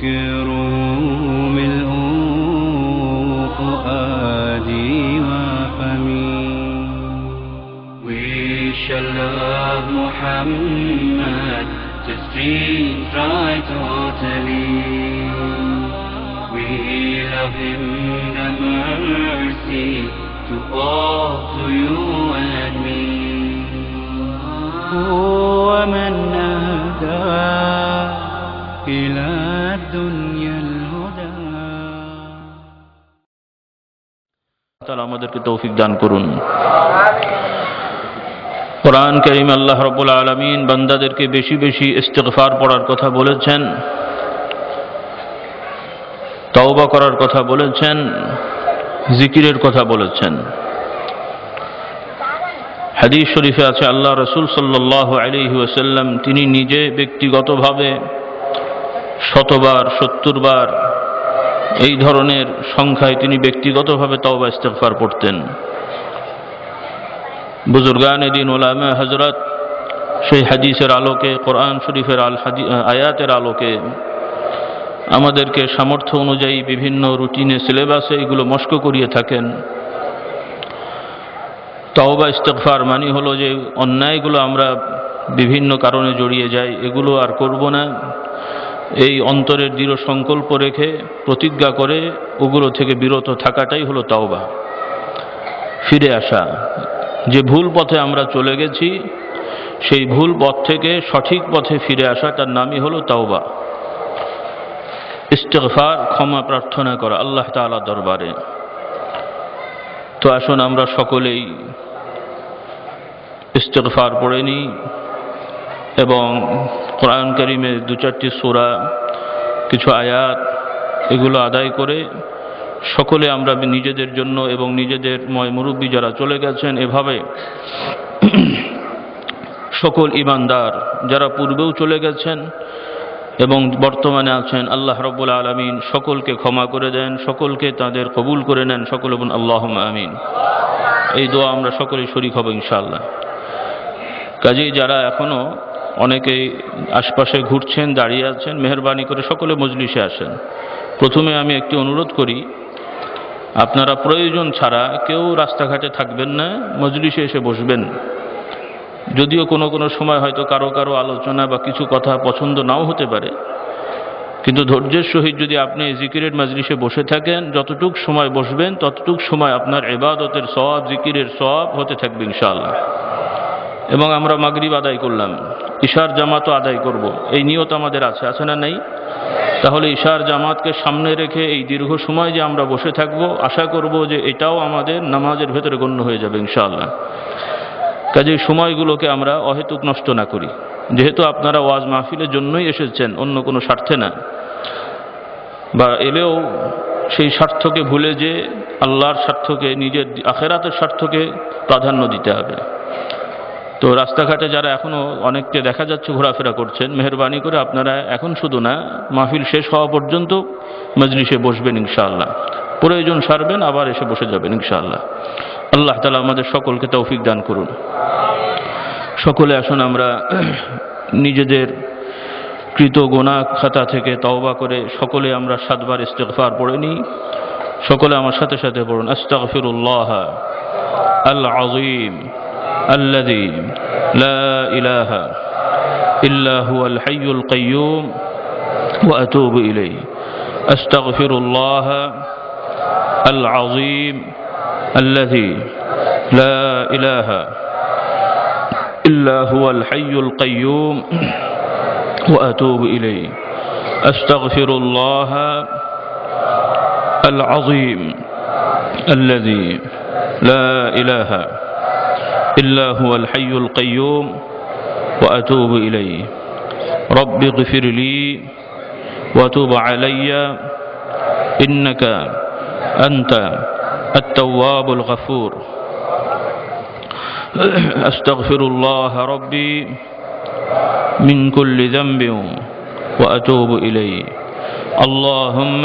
ذكره ملء فؤادي وفمي. We shall love Muhammad, the streets right totally. We love him, the mercy to all, to you and me. ومن أهدى إلى الدنيا الهدى. তাআলা আমাদেরকে তৌফিক দান করুন। কোরআন কারীম আল্লাহ রাব্বুল আলামিন বান্দাদেরকে বেশি বেশি ইস্তিগফার পড়ার কথা বলেছেন, তওবা করার কথা বলেছেন, জিকিরের কথা বলেছেন। হাদিস শরীফে আছে আল্লাহ রাসূল সাল্লাল্লাহু আলাইহি ওয়াসাল্লাম তিনি নিজে ব্যক্তিগতভাবে 100 বার 70 বার এই ধরনের সংখ্যায় তিনি ব্যক্তিগতভাবে তওবা ইস্তিগফার পড়তেন। বুজুর্গানে দিন উলামা হযরত সেই হাদিসের আলোকে, কোরআন শরীফের আয়াতের আলোকে আমাদেরকে সামর্থ্য অনুযায়ী বিভিন্ন রুটিনে সিলেবাসে এগুলো মস্ক করিয়ে থাকেন। তওবা ইস্তিগফার মানে হলো যে অন্যায়গুলো আমরা বিভিন্ন কারণে জড়িয়ে যাই, এগুলো আর করব না, এই অন্তরের দৃঢ় সংকল্প রেখে প্রতিজ্ঞা করে ওগুলো থেকে বিরত থাকাটাই হলো তওবা। ফিরে আসা, যে ভুল পথে আমরা চলে গেছি সেই ভুল পথ থেকে সঠিক পথে ফিরে আসা, তার নামই হলো তওবা। ইস্তিগফার, ক্ষমা প্রার্থনা করা আল্লাহ তাআলা দরবারে। তো আসুন আমরা সকলেই ইস্তিগফার পড়ে নিই এবং কোরআন কারীমের 2-4টি সূরা, কিছু আয়াত এগুলো আদায় করে সকলে আমরা নিজেদের জন্য এবং নিজেদের মুরব্বী যারা চলে গেছেন, এভাবে সকল ঈমানদার যারা পূর্বেও চলে গেছেন এবং বর্তমানে আছেন, আল্লাহ রাব্বুল আলামিন সকলকে ক্ষমা করে দেন, সকলকে তাদের কবুল করে নেন। সকলে বলুন আল্লাহুম্মা আমিন। এই দোয়া আমরা সকলেই শরীক হব ইনশাআল্লাহ। কাজেই যারা এখনো অনেকেই আশপাশে ঘুরছেন, দাঁড়িয়ে আছেন, মেহেরবানি করে সকলে মজলিসে আসেন। প্রথমে আমি একটি অনুরোধ করি, আপনারা প্রয়োজন ছাড়া কেউ রাস্তাঘাটে থাকবেন না, মজলিসে এসে বসবেন। যদিও কোনো কোনো সময় হয়তো কারো কারো আলোচনা বা কিছু কথা পছন্দ নাও হতে পারে, কিন্তু ধৈর্যের সহিত যদি আপনি জিকিরের মজলিসে বসে থাকেন, যতটুক সময় বসবেন ততটুক সময় আপনার ইবাদতের সওয়াব, জিকিরের সওয়াব হতে থাকবে ইনশাআল্লাহ। এবং আমরা মাগরিব আদায় করলাম, ইশার জামাতও আদায় করব, এই নিয়ত আমাদের আছে, আছে না নাই? তাহলে ইশার জামাতকে সামনে রেখে এই দীর্ঘ সময় যে আমরা বসে থাকব, আশা করব যে এটাও আমাদের নামাজের ভেতরে গণ্য হয়ে যাবে ইনশাআল্লাহ। কাজেই সময়গুলোকে আমরা অহেতুক নষ্ট না করি। যেহেতু আপনারা ওয়াজ মাহফিলের জন্যই এসেছেন, অন্য কোনো স্বার্থে না, বা এলেও সেই স্বার্থকে ভুলে যে আল্লাহর স্বার্থকে, নিজের আখেরাতের স্বার্থকে প্রাধান্য দিতে হবে। তো রাস্তাঘাটে যারা এখনো অনেককে দেখা যাচ্ছে ঘোরাফেরা করছেন, মেহেরবানি করে আপনারা এখন শুধু না, মাহফিল শেষ হওয়া পর্যন্ত মজলিসে বসবেন ইনশাআল্লাহ। প্রয়োজন সারবেন, আবার এসে বসে যাবেন ইনশাআল্লাহ। আল্লাহ তাআলা আমাদের সকলকে তৌফিক দান করুন। সকলে আসুন আমরা নিজেদের কৃত গুনাহ খাতা থেকে তওবা করে সকলে আমরা 7 বার ইস্তিগফার পড়ে নিই। সকলে আমার সাথে সাথে পড়ুন, আস্তাগফিরুল্লাহ আল আযীম الذي لا إله إلا هو الحي القيوم وأتوب إليه. أستغفر الله العظيم الذي لا إله إلا هو الحي القيوم وأتوب إليه. أستغفر الله العظيم الذي لا إله إلا هو الحي القيوم وأتوب إليه. رب اغفر لي وتب علي إنك أنت التواب الغفور. أستغفر الله ربي من كل ذنب وأتوب إليه. اللهم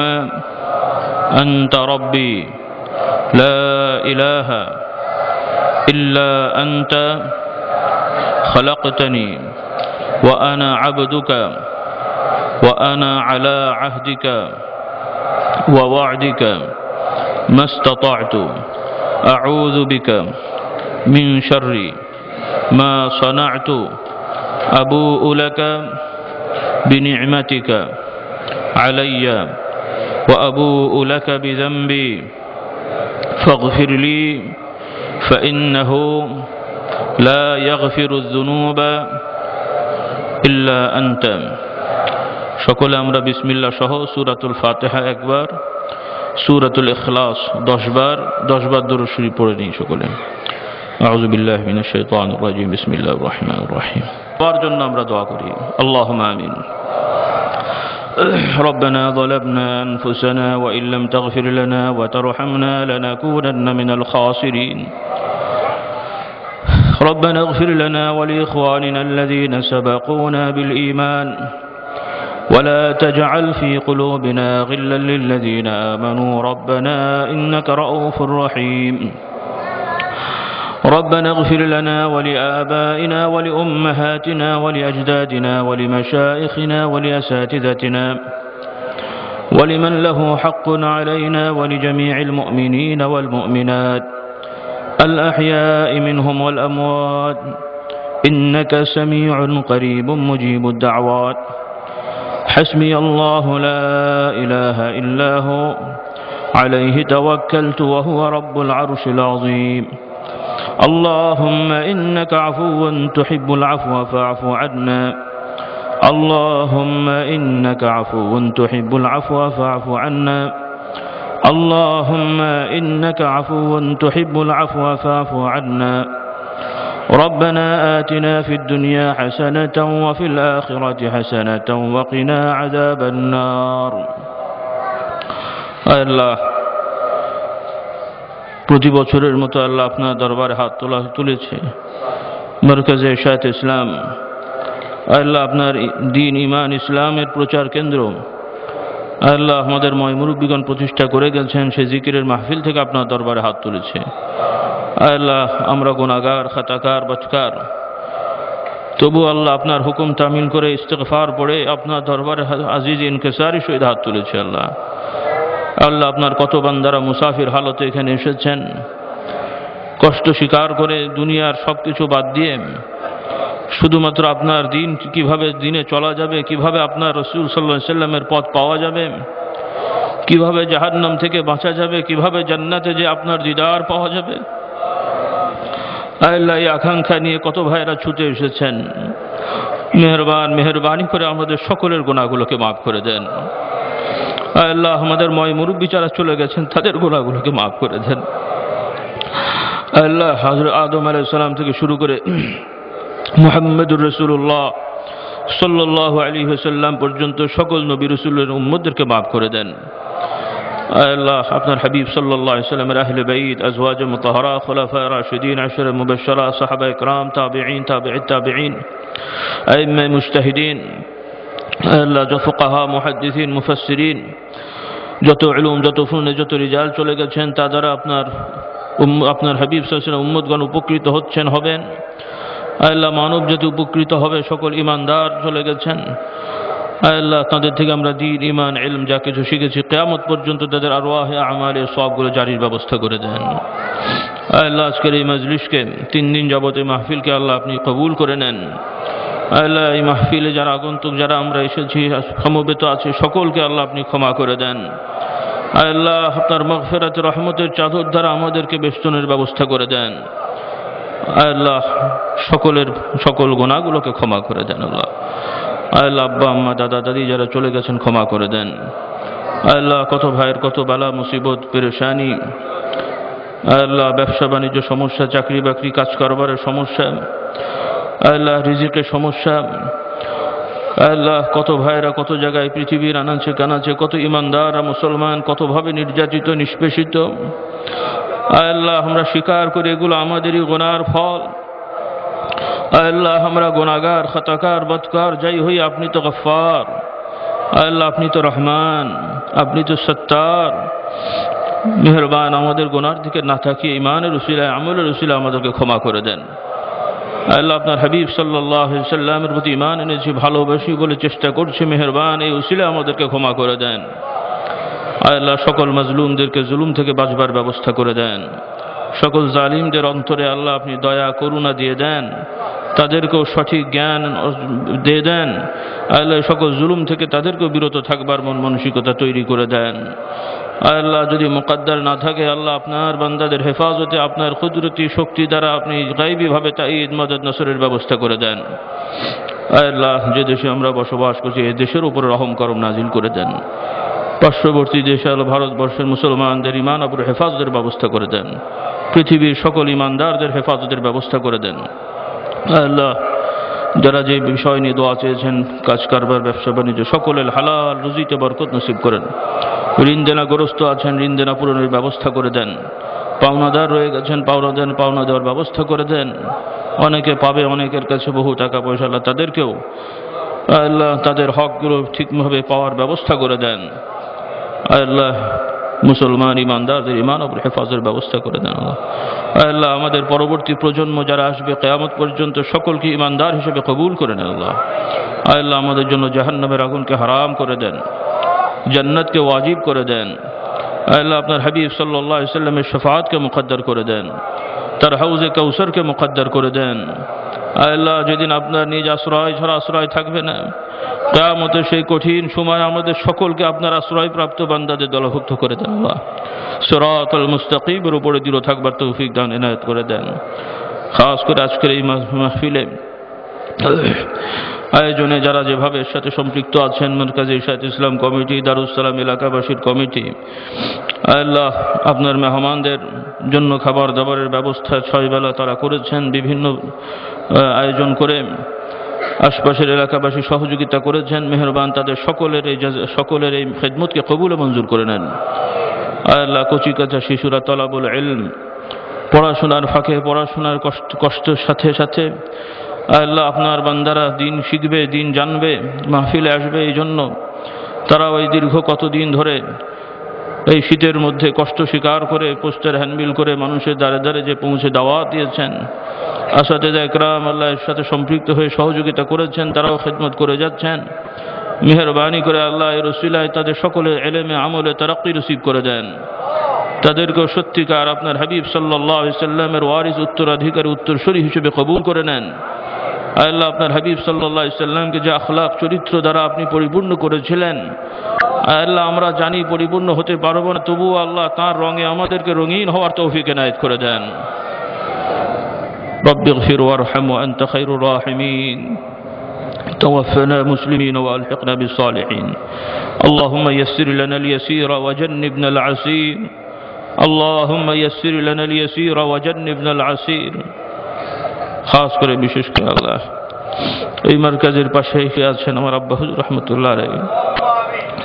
أنت ربي لا إله إلا أنت خلقتني وأنا عبدك وأنا على عهدك ووعدك ما استطعت أعوذ بك من شر ما صنعت أبوء لك بنعمتك علي وأبوء لك بذنبي فاغفر لي فإنه لا يغفر الذنوب إلا أنت। সকলে আমরা বিসমিল্লাহ সহ সূরাতুল ফাতিহা একবার, সূরাতুল ইখলাস 10 বার দরুদ শরীফ পড়ে নিই সকলে। আউযু বিল্লাহি মিনাশ শাইতানির রাজিম, বিসমিল্লাহির রহমানির রহিম। সবার জন্য আমরা দোয়া করি, আল্লাহুম্মা আমিন। ربنا ظلمنا أنفسنا وإن لم تغفر لنا وترحمنا لنكونن من الخاسرين ربنا اغفر لنا ولإخواننا الذين سبقونا بالإيمان ولا تجعل في قلوبنا غلا للذين آمنوا ربنا إنك رؤوف رحيم ربنا اغفر لنا ولآبائنا ولأمهاتنا ولأجدادنا ولمشائخنا ولأساتذتنا ولمن له حق علينا ولجميع المؤمنين والمؤمنات الأحياء منهم والأموات إنك سميع قريب مجيب الدعوات حسبي الله لا إله إلا هو عليه توكلت وهو رب العرش العظيم اللهم إنك عفو تحب العفو فاعف عنا اللهم إنك عفو تحب العفو فاعف عنا اللهم إنك عفو تحب العفو فاعف عنا ربنا آتنا في الدنيا حسنة وفي الآخرة حسنة وقنا عذاب النار الله প্রতি বছরের মতো আল্লাহ আপনার দরবারে হাত তুলেছে মারকাজে ইরশাদ ইসলাম। আল্লাহ আপনার দ্বীন ঈমান ইসলামের প্রচার কেন্দ্র আল্লাহ আমাদের ময় মুরব্বীগণ প্রতিষ্ঠা করে গেছেন, সেই জিকিরের মাহফিল থেকে আপনার দরবারে হাত তুলেছে। আল্লাহ আমরা গুনাহগার, খাতাকার, বচকার, তবু আল্লাহ আপনার হুকুম তামিল করে ইস্তিগফার পড়ে আপনার দরবারে আজিজ ইনকিসারি সহিত হাত তুলেছে। আল্লাহ আল্লাহ আপনার কত বান্দারা মুসাফির হালতে এখানে এসেছেন, কষ্ট স্বীকার করে দুনিয়ার সব কিছু বাদ দিয়ে শুধুমাত্র আপনার দিন কিভাবে দিনে চলা যাবে, কিভাবে আপনার রাসূল সাল্লাল্লাহু আলাইহি সাল্লামের পথ পাওয়া যাবে, কিভাবে জাহান্নাম থেকে বাঁচা যাবে, কিভাবে জান্নাতে যে আপনার দিদার পাওয়া যাবে, আল্লাহ এই আকাঙ্ক্ষা নিয়ে কত ভাইরা ছুটে এসেছেন। মেহেরবানি করে আমাদের সকলের গুনাহগুলোকে মাফ করে দেন। আল্লাহ আমাদের ময় মুরব্বী যারা চলে গেছেন তাদের গুনাহগুলোকে মাফ করে দেন। আল্লাহ হযরত আদম আলাইহিস সালাম থেকে শুরু করে মুহাম্মদুর রাসূলুল্লাহ সাল্লাল্লাহু আলাইহি ওয়াসাল্লাম পর্যন্ত সকল নবী রাসূলের উম্মতদেরকে মাফ করে দেন। আল্লাহ আপনার হাবিব সাল্লাল্লাহু আলাইহি ওয়াসাল্লামের আহলে বাইত, আজওয়াজ মুতাহহারা, খুলাফা রাশিদিন, আশরা মুবাশশারা, সাহাবা ইকরাম, তাবিঈন, তাবিঈত তাবিঈন, আইম্মা মুজতাহিদিন, আল্লাহ যত ফুকাহা, মুহাদ্দিসিন, মুফাসসিরিন, যত ইলম, যত ফুনে, যত রিজাল চলে গেছেন তা দ্বারা আপনার হাবিব সাল্লাল্লাহু আলাইহি ওয়াসাল্লাম উম্মতগণ উপকৃত হচ্ছেন, হবেন। আল্লাহ মানব জাতি উপকৃত হবে, সকল ইমানদার চলে গেছেন। আল্লাহ তাদের থেকে আমরা দ্বীন, ঈমান, ইলম যা কিছু শিখেছি কিয়ামত পর্যন্ত তাদের আরওয়াহে আমালে সওয়াবগুলো জারির ব্যবস্থা করে দেন। আল্লাহ আজকের এই মজলিসকে 3 দিন যাবত এই মাহফিলকে আল্লাহ আপনি কবুল করে নেন। আল্লাহ এই মাহফিলে যারা আগন্তুক, যারা আমরা এসেছি সমবেত আছে, সকলকে আল্লাহ আপনি ক্ষমা করে দেন। আল্লাহ আপনার মাগফিরাত রহমতের চাদর দ্বারা আমাদেরকে বেষ্টনের ব্যবস্থা করে দেন। আল্লাহ সকল গুনাহগুলোকে ক্ষমা করে দেন। আল্লাহ আব্বা আম্মা, দাদা দাদি যারা চলে গেছেন ক্ষমা করে দেন। আল্লাহ কত ভাইয়ের কত বালা মুসিবত, পেরেশানি, আল্লাহ ব্যবসা বাণিজ্য সমস্যা, চাকরি বাকরি কাজ কারবারের সমস্যা, আল্লাহ রিজিকের সমস্যা, আল্লাহ কত ভাইরা কত জায়গায় পৃথিবীর আনাচে কানাচে, কত ইমানদাররা মুসলমান কতভাবে নির্যাতিত, নিষ্পেষিত। আল্লাহ আমরা স্বীকার করি এগুলো আমাদেরই গুনার ফল। আল্লাহ আমরা গুনাহগার, খাতাকার, বদকার যাই হই, আপনি তো গফফার, আল্লাহ আপনি তো রহমান, আপনি তো সত্তার। মেহেরবান আমাদের গুনার দিকে না তাকিয়ে ইমানের উসিলায়, আমলের উসিলায় আমাদেরকে ক্ষমা করে দেন। আল্লাহ আপনার হাবিব সাল্লাল্লাহু আলাইহি সাল্লামের প্রতি ঈমান এনেছি, ভালোবাসি বলে চেষ্টা করছি, মেহেরবান এই উসিলা আমাদেরকে ক্ষমা করে দেন। আল্লাহ সকল মাজলুমদেরকে জুলুম থেকে বাঁচবার ব্যবস্থা করে দেন। সকল জালিমদের অন্তরে আল্লাহ আপনি দয়া করুণা দিয়ে দেন, তাদেরকেও সঠিক জ্ঞান দিয়ে দেন। আল্লাহ সকল জুলুম থেকে তাদেরকেও বিরত থাকবার মন মানসিকতা তৈরি করে দেন। আল্লাহ যদি মুকদ্দার না থাকে, আল্লাহ আপনার বান্দাদের হেফাজতে আপনার কুদরতি শক্তি দ্বারা আপনি গায়বীভাবে তাঈদ মদদ নসরের ব্যবস্থা করে দেন। আল্লাহ যে দেশে আমরা বসবাস করছি এই দেশের উপরে রহম করম নাজিল করে দেন। পার্শ্ববর্তী দেশে আল্লাহ ভারতবর্ষের মুসলমানদের ঈমান উপর হেফাজতের ব্যবস্থা করে দেন। পৃথিবীর সকল ঈমানদারদের হেফাজতের ব্যবস্থা করে দেন। আল্লাহ যারা যে বিষয় নিয়ে দোয়া চেয়েছেন, কাজ কারবার ব্যবসা বাণিজ্য সকলের হালাল রুজিতে বরকত নসিব করেন। ঋণ দেনাগ্রস্ত আছেন, ঋণ দেনা পূরণের ব্যবস্থা করে দেন। পাওনাদার রয়ে গেছেন, পাওনা দেওয়ার ব্যবস্থা করে দেন। অনেকে পাবে, অনেকের কাছে বহু টাকা পয়সা, আল্লাহ তাদেরকেও আল্লাহ তাদের হকগুলো ঠিকভাবে পাওয়ার ব্যবস্থা করে দেন। আল্লাহ মুসলমান ঈমানদারদের ঈমান উপর হেফাজতের ব্যবস্থা করে দেন। আল্লাহ আমাদের পরবর্তী প্রজন্ম যারা আসবে কিয়ামত পর্যন্ত সকলকে ঈমানদার হিসেবে কবুল করে নেন। আল্লাহ আমাদের জন্য জাহান্নামের আগুনকে হারাম করে দেন, জান্নাতকে ওয়াজিব করে দেন। আল্লাহ আপনার হাবিব সাল্লাল্লাহু আলাইহি সাল্লামের শাফাআতকে মুকদ্দার করে দেন, তার হাউজে কাউসারকে মুকদ্দার করে দেন। আল্লাহ যেদিন আপনার নিজ আশ্রয় ছাড়া আশ্রয় থাকবে না, কিয়ামতের সেই কঠিন সময় আমাদের সকলকে আপনার আশ্রয়প্রাপ্ত বান্দাদের দলভুক্ত করে দেন। আল্লাহ সিরাতাল মুস্তাকিমের উপরে দৃঢ় থাকবার তৌফিক দান এনায়েত করে দেন। খাস করে আজকের এই মাহফিলে আয়োজনে যারা যেভাবে এর সাথে সম্পৃক্ত আছেন, মারকাজে ইরশাদ ইসলাম কমিটি, দারুস সালাম এলাকাবাসীর কমিটি, আল্লাহ আপনার মেহমানদের জন্য খাবার দাবারের ব্যবস্থা 6 বেলা তারা করেছেন, বিভিন্ন আয়োজন করে আশপাশের এলাকাবাসী সহযোগিতা করেছেন। মেহেরবান তাদের সকলের এই খেদমতকে কবুল ও মঞ্জুর করে নেন। আল্লাহ কচিকাচা শিশুরা তলাবুল ইলম, পড়াশোনার ফাঁকে পড়াশোনার কষ্টের সাথে সাথে আল্লাহ আপনার বান্দারা দিন শিখবে, দিন জানবে, মাহফিলে আসবে, এই জন্য তারা ওই দীর্ঘ কতদিন ধরে এই শীতের মধ্যে কষ্ট স্বীকার করে পোস্টার হ্যান্ডবিল করে মানুষের দ্বারে দ্বারে যে পৌঁছে দাওয়াত দিয়েছেন। আসাতেজা একরাম আল্লাহ এর সাথে সম্পৃক্ত হয়ে সহযোগিতা করেছেন, তারাও খেদমত করে যাচ্ছেন। মেহেরবানি করে আল্লাহ এর ওসিলায় তাদের সকলের ইলমে আমলে তারাক্কি নসিব করে দেন। তাদেরকেও সত্যিকার আপনার হাবিব সাল্লাল্লাহু আলাইহি সাল্লামের ওয়ারিস উত্তরাধিকারী উত্তরসূরি হিসেবে কবুল করে নেন। আল্লাহ আপনার হাবিব সাল্লাল্লাহু আলাইহি সাল্লামকে যে আখলাক চরিত্র দ্বারা আপনি পরিপূর্ণ করেছিলেন, আল্লাহ আমরা জানি পরিপূর্ণ হতে পারবো না, তবুও আল্লাহ তাঁর রঙে আমাদেরকে রঙিন হওয়ার তৌফিক এনায়েত করে দেন। রব্বিগফির ওয়ারহাম ওয়া আনতা খায়রুর রাহিমিন। توفنا مسلمين والحقنا بالصالحين. اللهم يسر لنا اليسير وجنبنا العسير. اللهم يسر لنا اليسير وجنبنا العسير. খাস করে বিশেষ করে আল্লাহ এই মার্কাজের পাশে আছেন আমার আব্বা হুজুর রাহমাতুল্লাহ আলাইহি,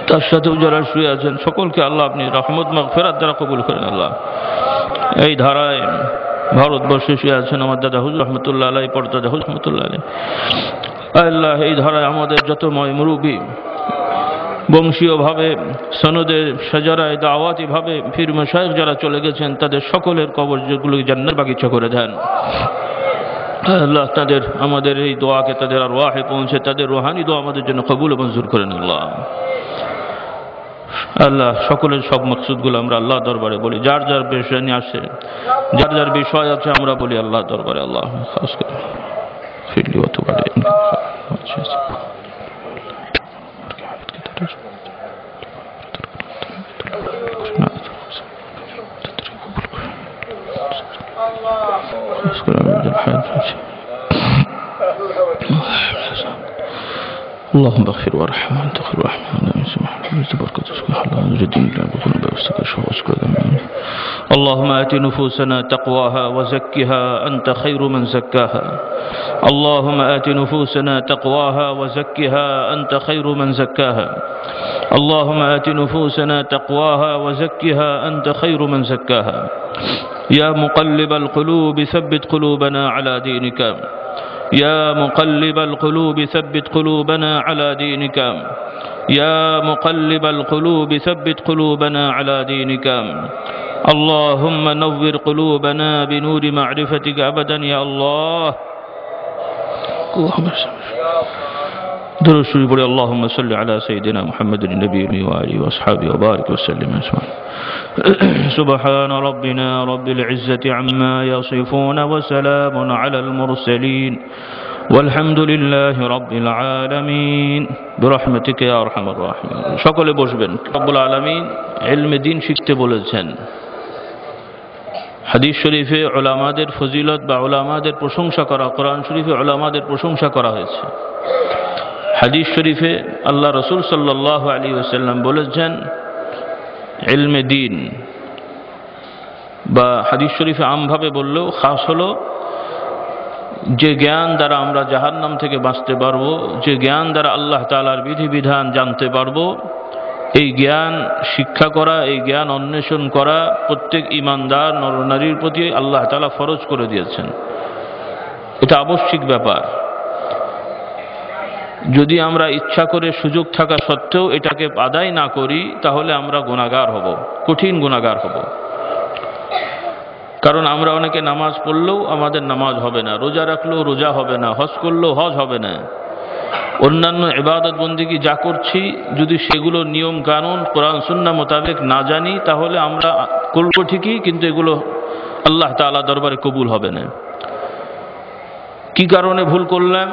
তার সাথেও যারা শুয়ে আছেন সকলকে আল্লাহ আপনি রহমত মাগফিরাত দ্বারা কবুল করেন। আল্লাহ এই ধারায় ভারতবর্ষে শুয়ে আছেন আমার দাদা হুজুর রহমতুল্লাহ আলাইহি, পরদাদা হুজুর রহমতুল্লাহ আলাইহি। আল্লাহ এই ধারায় আমাদের যত মুরব্বী বংশীয়ভাবে সনদে সাজারায় দাওয়াতিভাবে পীর মাশায়েখ যারা চলে গেছেন, তাদের সকলের কবরগুলোকে জান্নাতের বাগিচা করে দেন। আল্লাহ তাদের আমাদের এই দোয়াকে তাদের আরওয়াহে পৌঁছে তাদের রুহানি দোয়া আমাদের জন্য কবুল ও মঞ্জুর করেন। আল্লাহ আল্লাহ সকলের সব মকসুদগুলো আমরা আল্লাহ দরবারে বলি, যার যার বিষয় নিয়ে আসে, যার যার বিষয় আছে আমরা বলি আল্লাহ দরবারে। আল্লাহ খাস করে ফিরলি অত বাড়ে اللهم اغفر وارحم وانت خير الراحمين. اللهم آت نفوسنا تقواها وزكها أنت خير من زكاها. اللهم آت نفوسنا تقواها وزكها أنت خير من زكاها. اللهم آت نفوسنا تقواها وزكها أنت خير من زكاها. يا مقلب القلوب ثبت قلوبنا على دينك. يا مقلب القلوب ثبت قلوبنا على دينك. يا مقلب القلوب ثبت قلوبنا على دينك. اللهم نور قلوبنا بنور معرفتك أبدا يا الله. درود شریف پڑھیں اللهم صل علی سیدنا محمد النبی وآلہ وأصحابہ وبارک وسلم اجمعین. سبحان ربنا رب العزة عما يصفون وسلام على المرسلين والحمد لله رب العالمين برحمتك يا أرحم الراحمين. সকলে বসবেন. রব্বুল আলামিন ইলমে দ্বীন শিখতে বলেছেন. হাদিস শরীফে উলামাদের ফজিলত বা উলামাদের প্রশংসা করা, কোরআন শরীফে উলামাদের প্রশংসা করা হয়েছে. হাদিস শরীফে আল্লাহ রসুল সাল্লাল্লাহু আলাইহি ওয়াসাল্লাম বলেছেন ইলমে দ্বীন, বা হাদিস শরীফে আমভাবে বললেও খাস হলো যে জ্ঞান দ্বারা আমরা জাহান্নাম থেকে বাঁচতে পারবো, যে জ্ঞান দ্বারা আল্লাহ তাআলার বিধিবিধান জানতে পারবো, এই জ্ঞান শিক্ষা করা, এই জ্ঞান অন্বেষণ করা প্রত্যেক ঈমানদার নরনারীর প্রতি আল্লাহ তাআলা ফরজ করে দিয়েছেন. এটা আবশ্যিক ব্যাপার. যদি আমরা ইচ্ছা করে সুযোগ থাকা সত্ত্বেও এটাকে আদায় না করি তাহলে আমরা গুনাহগার হব, কঠিন গুনাহগার হব. কারণ আমরা অনেকে নামাজ পড়লেও আমাদের নামাজ হবে না, রোজা রাখলেও রোজা হবে না, হজ করলেও হজ হবে না, অন্যান্য ইবাদত বন্দেগী যা করছি যদি সেগুলো নিয়ম কানুন কোরআন সুন্নাহ মোতাবেক না জানি তাহলে আমরা করব ঠিকই, কিন্তু এগুলো আল্লাহ তাআলা দরবারে কবুল হবে না. কি কারণে ভুল করলাম?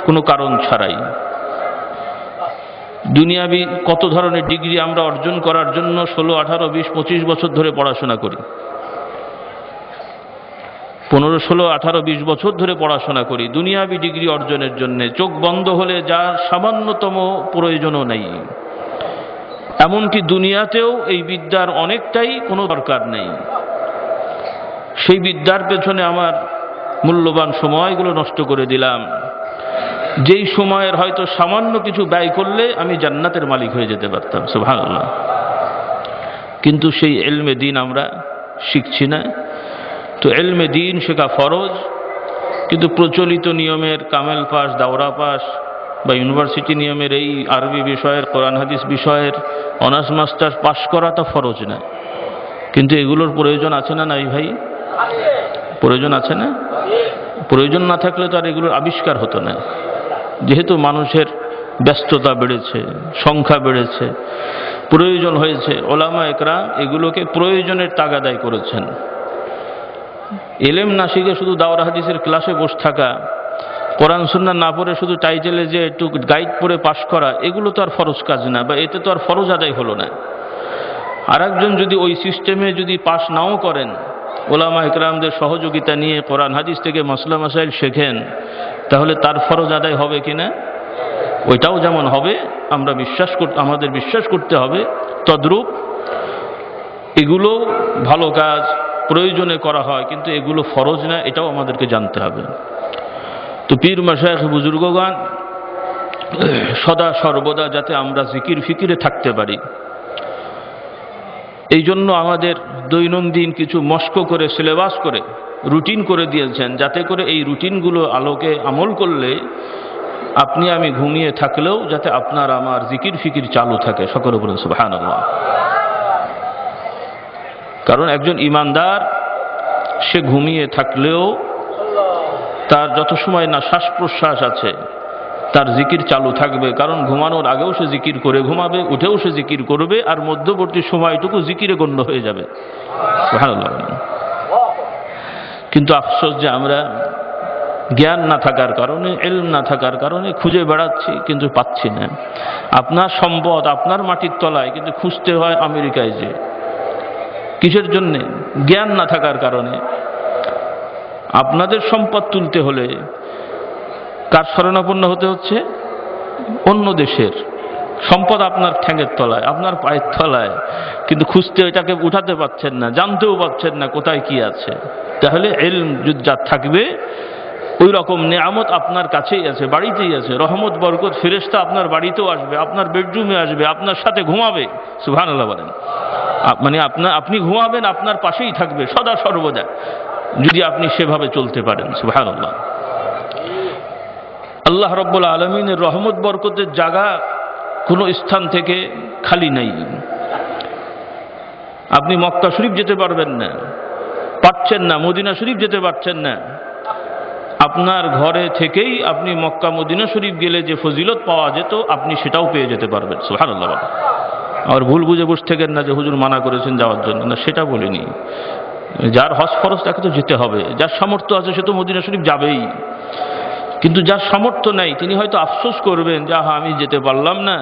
কোনো কারণ ছাড়াই. দুনিয়াবি কত ধরনের ডিগ্রি আমরা অর্জন করার জন্য 16, 18, 20, 25 বছর ধরে পড়াশোনা করি, 15, 16, 18, 20 বছর ধরে পড়াশোনা করি দুনিয়াবি ডিগ্রি অর্জনের জন্য. চোখ বন্ধ হলে যার সামান্যতম প্রয়োজনও নেই. এমনকি দুনিয়াতেও এই বিদ্যার অনেকটাই কোনো দরকার নেই. সেই বিদ্যার পেছনে আমার মূল্যবান সময়গুলো নষ্ট করে দিলাম, যেই সময়ের হয়তো সামান্য কিছু ব্যয় করলে আমি জান্নাতের মালিক হয়ে যেতে পারতাম. সুবহানাল্লাহ. কিন্তু সেই ইলমে দ্বীন আমরা শিখছি না. তো ইলমে দ্বীন শেখা ফরজ, কিন্তু প্রচলিত নিয়মের কামেল পাস, দাওরা পাস বা ইউনিভার্সিটি নিয়মের এই আরবি বিষয়ের, কোরআন হাদিস বিষয়ের অনার্স মাস্টার্স পাস করা তো ফরজ না. কিন্তু এগুলোর প্রয়োজন আছে না নাই ভাই? প্রয়োজন আছে না? প্রয়োজন না থাকলে তো আর এগুলোর আবিষ্কার হতো না. যেহেতু মানুষের ব্যস্ততা বেড়েছে, সংখ্যা বেড়েছে, প্রয়োজন হয়েছে, ওলামা একরাম এগুলোকে প্রয়োজনের তাগাদায় করেছেন. ইলম না শিখে শুধু দাওরা হাদিসের ক্লাসে বসে থাকা, কোরআন সুন্নাহ না পড়ে শুধু টাইটেলে যে একটু গাইড পড়ে পাশ করা, এগুলো তো আর ফরজ কাজ না, বা এতে তো আর ফরজ আদায় হলো না. আর একজন যদি ওই সিস্টেমে যদি পাশ নাও করেন, ওলামা ইকরামদের সহযোগিতা নিয়ে কোরআন হাদিস থেকে মাসলা মাসাইল শেখেন, তাহলে তার ফরজ আদায় হবে কিনা? ওইটাও যেমন হবে আমরা আমাদের বিশ্বাস করতে হবে, তদ্রূপ এগুলো ভালো কাজ প্রয়োজনে করা হয়, কিন্তু এগুলো ফরজ না, এটাও আমাদেরকে জানতে হবে. তো পীর মাশায়েখ বুজুর্গগণ সদা সর্বদা যাতে আমরা জিকির ফিকিরে থাকতে পারি, এই জন্য আমাদের দৈনন্দিন কিছু মস্ক করে, সিলেবাস করে, রুটিন করে দিয়েছেন, যাতে করে এই রুটিনগুলো আলোকে আমল করলে আপনি আমি ঘুমিয়ে থাকলেও যাতে আপনার আমার জিকির ফিকির চালু থাকে. সকলে বলুন সুবহানাল্লাহ. কারণ একজন ইমানদার সে ঘুমিয়ে থাকলেও তার যত সময় না শ্বাস প্রশ্বাস আছে তার জিকির চালু থাকবে. কারণ ঘুমানোর আগেও সে জিকির করে ঘুমাবে, উঠেও সে জিকির করবে, আর মধ্যবর্তী সময়টুকু জিকিরে গণ্য হয়ে যাবে. সুবহানাল্লাহ. কিন্তু আফসোস যে আমরা জ্ঞান না থাকার কারণে, ইলম না থাকার কারণে খুঁজে বেড়াচ্ছি কিন্তু পাচ্ছি না. আপনার সম্পদ আপনার মাটির তলায়, কিন্তু খুঁজতে হয় আমেরিকায় যে. কিসের জন্যে? জ্ঞান না থাকার কারণে. আপনাদের সম্পদ তুলতে হলে কার শরণাপন্ন হতে হচ্ছে? অন্য দেশের সম্পদ আপনার ঠ্যাঙের তলায়, আপনার পায়ের তলায়, কিন্তু খুঁজতে এটাকে উঠাতে পারছেন না, জানতেও পারছেন না কোথায় কি আছে. তাহলে ইলম যা থাকবে ওই রকম নেয়ামত আপনার কাছেই আছে, বাড়িতেই আছে. রহমত বরকত ফেরেশতা আপনার বাড়িতেও আসবে, আপনার বেডরুমে আসবে, আপনার সাথে ঘুমাবে. সুবহানাল্লাহ বলেন. মানে আপনি ঘুমাবেন, আপনার পাশেই থাকবে সদা সর্বদা, যদি আপনি সেভাবে চলতে পারেন. সুবহানাল্লাহ. আল্লাহ রাব্বুল আলামিনের রহমত বরকতের জায়গা কোনো স্থান থেকে খালি নাই. আপনি মক্কা শরীফ যেতে পারবেন না, পারছেন না, মদিনা শরীফ যেতে পারছেন না, আপনার ঘরে থেকেই আপনি মক্কা মদিনা শরীফ গেলে যে ফজিলত পাওয়া যেত আপনি সেটাও পেয়ে যেতে পারবেন। সুবহানাল্লাহ। আর ভুল বুঝে বসে থাকেন না যে হুজুর মানা করেছেন যাওয়ার জন্য, না সেটা বলিনি। যার হজ ফরজ তাকে তো যেতে হবে, যার সামর্থ্য আছে সে তো মদিনা শরীফ যাবেই। কিন্তু যার সামর্থ্য নেই তিনি হয়তো আফসোস করবেন যে হ্যাঁ আমি যেতে পারলাম না।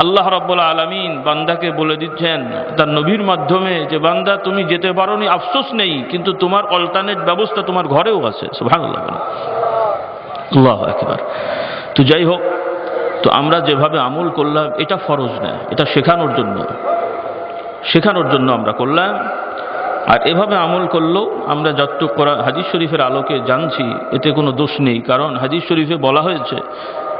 আল্লাহ রাব্বুল আলামিন বান্দাকে বলে দিচ্ছেন তার নবীর মাধ্যমে যে বান্দা তুমি যেতে পারোনি, আফসোস নেই, কিন্তু তোমার অল্টারনেট ব্যবস্থা তোমার ঘরেও আছে। সুবহানাল্লাহ, আল্লাহু আকবার। তো যাই হোক, তো আমরা যেভাবে আমল করলাম এটা ফরজ না, এটা শেখানোর জন্য আমরা করলাম। আর এভাবে আমল করলেও আমরা যতটুকু হাদিস শরীফের আলোকে জানছি এতে কোনো দোষ নেই। কারণ হাদিস শরীফে বলা হয়েছে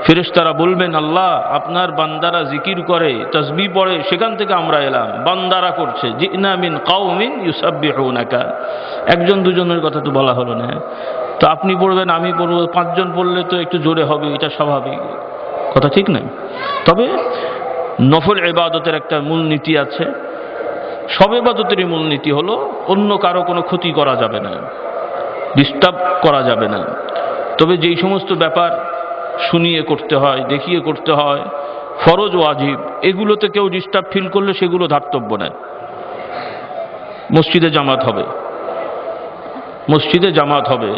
ফেরেশতারা বলবেন আল্লাহ আপনার বান্দারা জিকির করে তাসবিহ পড়ে সেখান থেকে আমরা এলাম, বান্দারা করছে। জিনা মিন কাওমিন ইউসাব্বিহুনাকা, একজন দুজনের কথা তো বলা হলো না। তো আপনি পড়বেন আমি পড়ব, 5 জন পড়লে তো একটু জোরে হবে, এটা স্বাভাবিক কথা, ঠিক না? তবে নফল ইবাদতের একটা মূলনীতি আছে। সব ইবাদতেরই মূলনীতি হলো অন্য কারো কোনো ক্ষতি করা যাবে না, ডিস্টার্ব করা যাবে না। তবে যেই সমস্ত ব্যাপার শুনিয়ে করতে হয়, দেখিয়ে করতে হয়, ফরজ ওয়াজিব, এগুলোতে কেউ ডিস্টার্ব ফিল করলে সেগুলো ধার্তব্য নয়। মসজিদে জামাত হবে,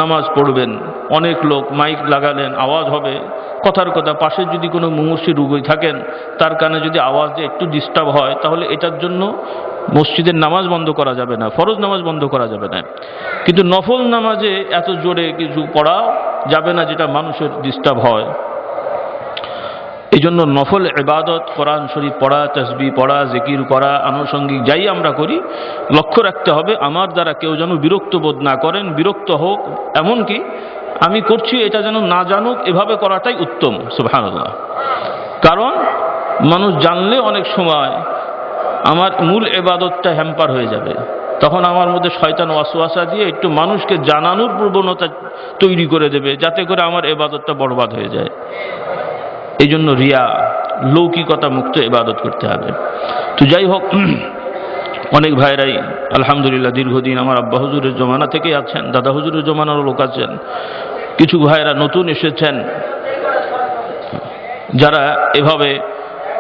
নামাজ পড়বেন, অনেক লোক, মাইক লাগালেন, আওয়াজ হবে, কথার কথা পাশে যদি কোনো মুমূর্ষী রোগী থাকেন তার কানে যদি আওয়াজ দিয়ে একটু ডিস্টার্ব হয় তাহলে এটার জন্য মসজিদের নামাজ বন্ধ করা যাবে না, ফরজ নামাজ বন্ধ করা যাবে না। কিন্তু নফল নামাজে এত জোরে কিছু পড়া যাবে না যেটা মানুষের ডিস্টার্ব হয়। এই জন্য নফল ইবাদত, কোরআন শরীফ পড়া, তাসবিহ পড়া, জিকির করা, আনুষঙ্গিক যাই আমরা করি, লক্ষ্য রাখতে হবে আমার দ্বারা কেউ যেন বিরক্ত বোধ না করেন, বিরক্ত হোক, এমনকি আমি করছি এটা যেন না জানুক, এভাবে করাটাই উত্তম। সুবহানাল্লাহ। কারণ মানুষ জানলে অনেক সময় আমার মূল ইবাদতটা হ্যাম্পার হয়ে যাবে, তখন আমার মধ্যে শয়তান ওয়াসওয়াসা দিয়ে একটু মানুষকে জানানোর প্রবণতা তৈরি করে দেবে, যাতে করে আমার ইবাদতটা বরবাদ হয়ে যায়। এই জন্য রিয়া, লৌকিকতা মুক্ত ইবাদত করতে হবে। তো যাই হোক, অনেক ভাইরাই আলহামদুলিল্লাহ দীর্ঘদিন আমার আব্বা হুজুরের জমানা থেকেই আছেন, দাদা হুজুরের জমানারও লোক আছেন, কিছু ভাইরা নতুন এসেছেন যারা এভাবে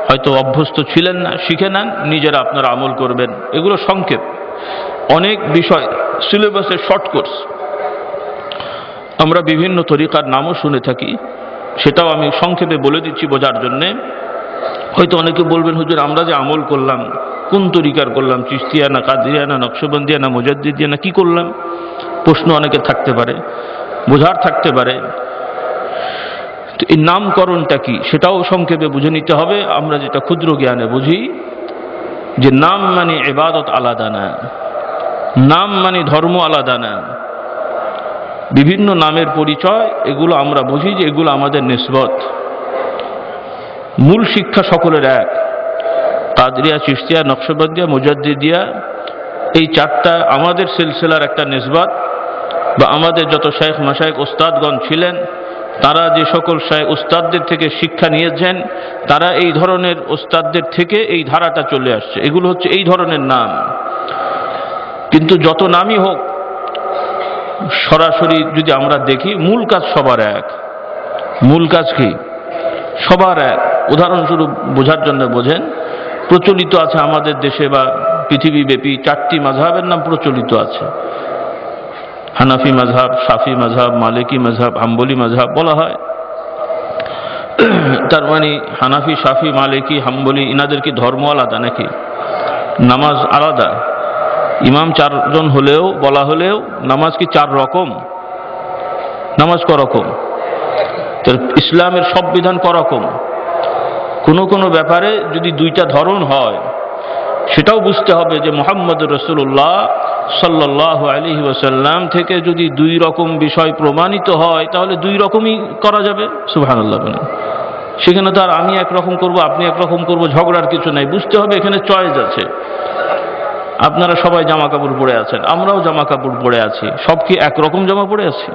হয়তো অভ্যস্ত ছিলেন না, শিখে নেন, নিজেরা আপনারা আমল করবেন। এগুলো সংক্ষেপ, অনেক বিষয় সিলেবাসের শর্ট কোর্স। আমরা বিভিন্ন তরিকার নামও শুনে থাকি, সেটাও আমি সংক্ষেপে বলে দিচ্ছি বোঝার জন্যে। হয়তো অনেকে বলবেন হুজুর আমরা যে আমল করলাম কোন তরিকার করলাম, চিশতিয়া না কাদরিয়া না নকশবন্দিয়া না মুজাদ্দিদিয়া না কি করলাম, প্রশ্ন অনেকে থাকতে পারে, বোঝার থাকতে পারে। তো এই নামকরণটা কি সেটাও সংক্ষেপে বুঝে নিতে হবে। আমরা যেটা ক্ষুদ্র জ্ঞানে বুঝি যে নাম মানে ইবাদত আলাদা না, নাম মানে ধর্ম আলাদা না, বিভিন্ন নামের পরিচয়, এগুলো আমরা বুঝি যে এগুলো আমাদের নিসবত। মূল শিক্ষা সকলের এক, কাদরিয়া, চিশতিয়া, নকশবন্দিয়া, মুজাদ্দিদিয়া, এই 4টা আমাদের সিলসিলার একটা নিসবত। বা আমাদের যত শাইখ মাশাইখ ওস্তাদগণ ছিলেন তারা যে সকল শাইখ ওস্তাদদের থেকে শিক্ষা নিয়েছেন, তারা এই ধরনের ওস্তাদদের থেকে এই ধারাটা চলে আসছে, এগুলো হচ্ছে এই ধরনের নাম। কিন্তু যত নামই হোক, সরাসরি যদি আমরা দেখি মূল কাজ সবার এক। মূল কাজ কি? সবার এক। উদাহরণস্বরূপ বোঝার জন্য বোঝেন, প্রচলিত আছে আমাদের দেশে বা পৃথিবীব্যাপী 4টি মাযহাবের নাম প্রচলিত আছে। হানাফি মাযহাব, শাফি মাযহাব, মালিকি মাযহাব, হাম্বলি মাযহাব বলা হয়। তার মানে হানাফি, শাফি, মালিকি, হাম্বলি ইনাদের কি ধর্ম আলাদা নাকি? নামাজ আলাদা? ইমাম 4 জন হলেও বলা হলেও নামাজ কি 4 রকম? নামাজ করকম? ইসলামের সব বিধান করকম? কোনো ব্যাপারে যদি 2টা ধরন হয় সেটাও বুঝতে হবে যে মুহাম্মদ রাসূলুল্লাহ সাল্লাল্লাহু আলাইহি ওয়াসাল্লাম থেকে যদি 2 রকম বিষয় প্রমাণিত হয় তাহলে 2 রকমই করা যাবে। সুবহানাল্লাহ। সেখানে তো আর আমি একরকম করব আপনি একরকম করব ঝগড়ার কিছু নাই, বুঝতে হবে এখানে চয়েস আছে। আপনারা সবাই জামা কাপড় পরে আছেন, আমরাও জামা কাপড় পরে আছি, সব কি একরকম জামা পরে আছি?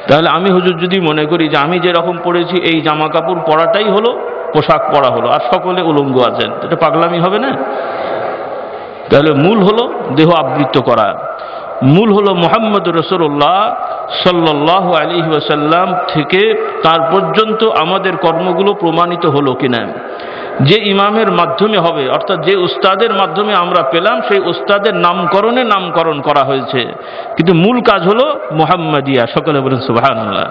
তাহলে আমি হুজুর যদি মনে করি যে আমি যেরকম পড়েছি এই জামা কাপড় পরাটাই হলো পোশাক পরা হলো, আর সকলে উলঙ্গ আছেন, এটা পাগলামি হবে না? তাহলে মূল হলো দেহ আবৃত করা। মূল হলো মুহাম্মদুর রাসূলুল্লাহ সাল্লাল্লাহু আলাইহি ওয়াসাল্লাম থেকে তার পর্যন্ত আমাদের কর্মগুলো প্রমাণিত হলো কিনা। যে ইমামের মাধ্যমে হবে, অর্থাৎ যে উস্তাদের মাধ্যমে আমরা পেলাম, সেই উস্তাদের নামকরণ করা হয়েছে, কিন্তু মূল কাজ হলো মুহাম্মাদিয়া। সকলে বলেন সুবহানাল্লাহ।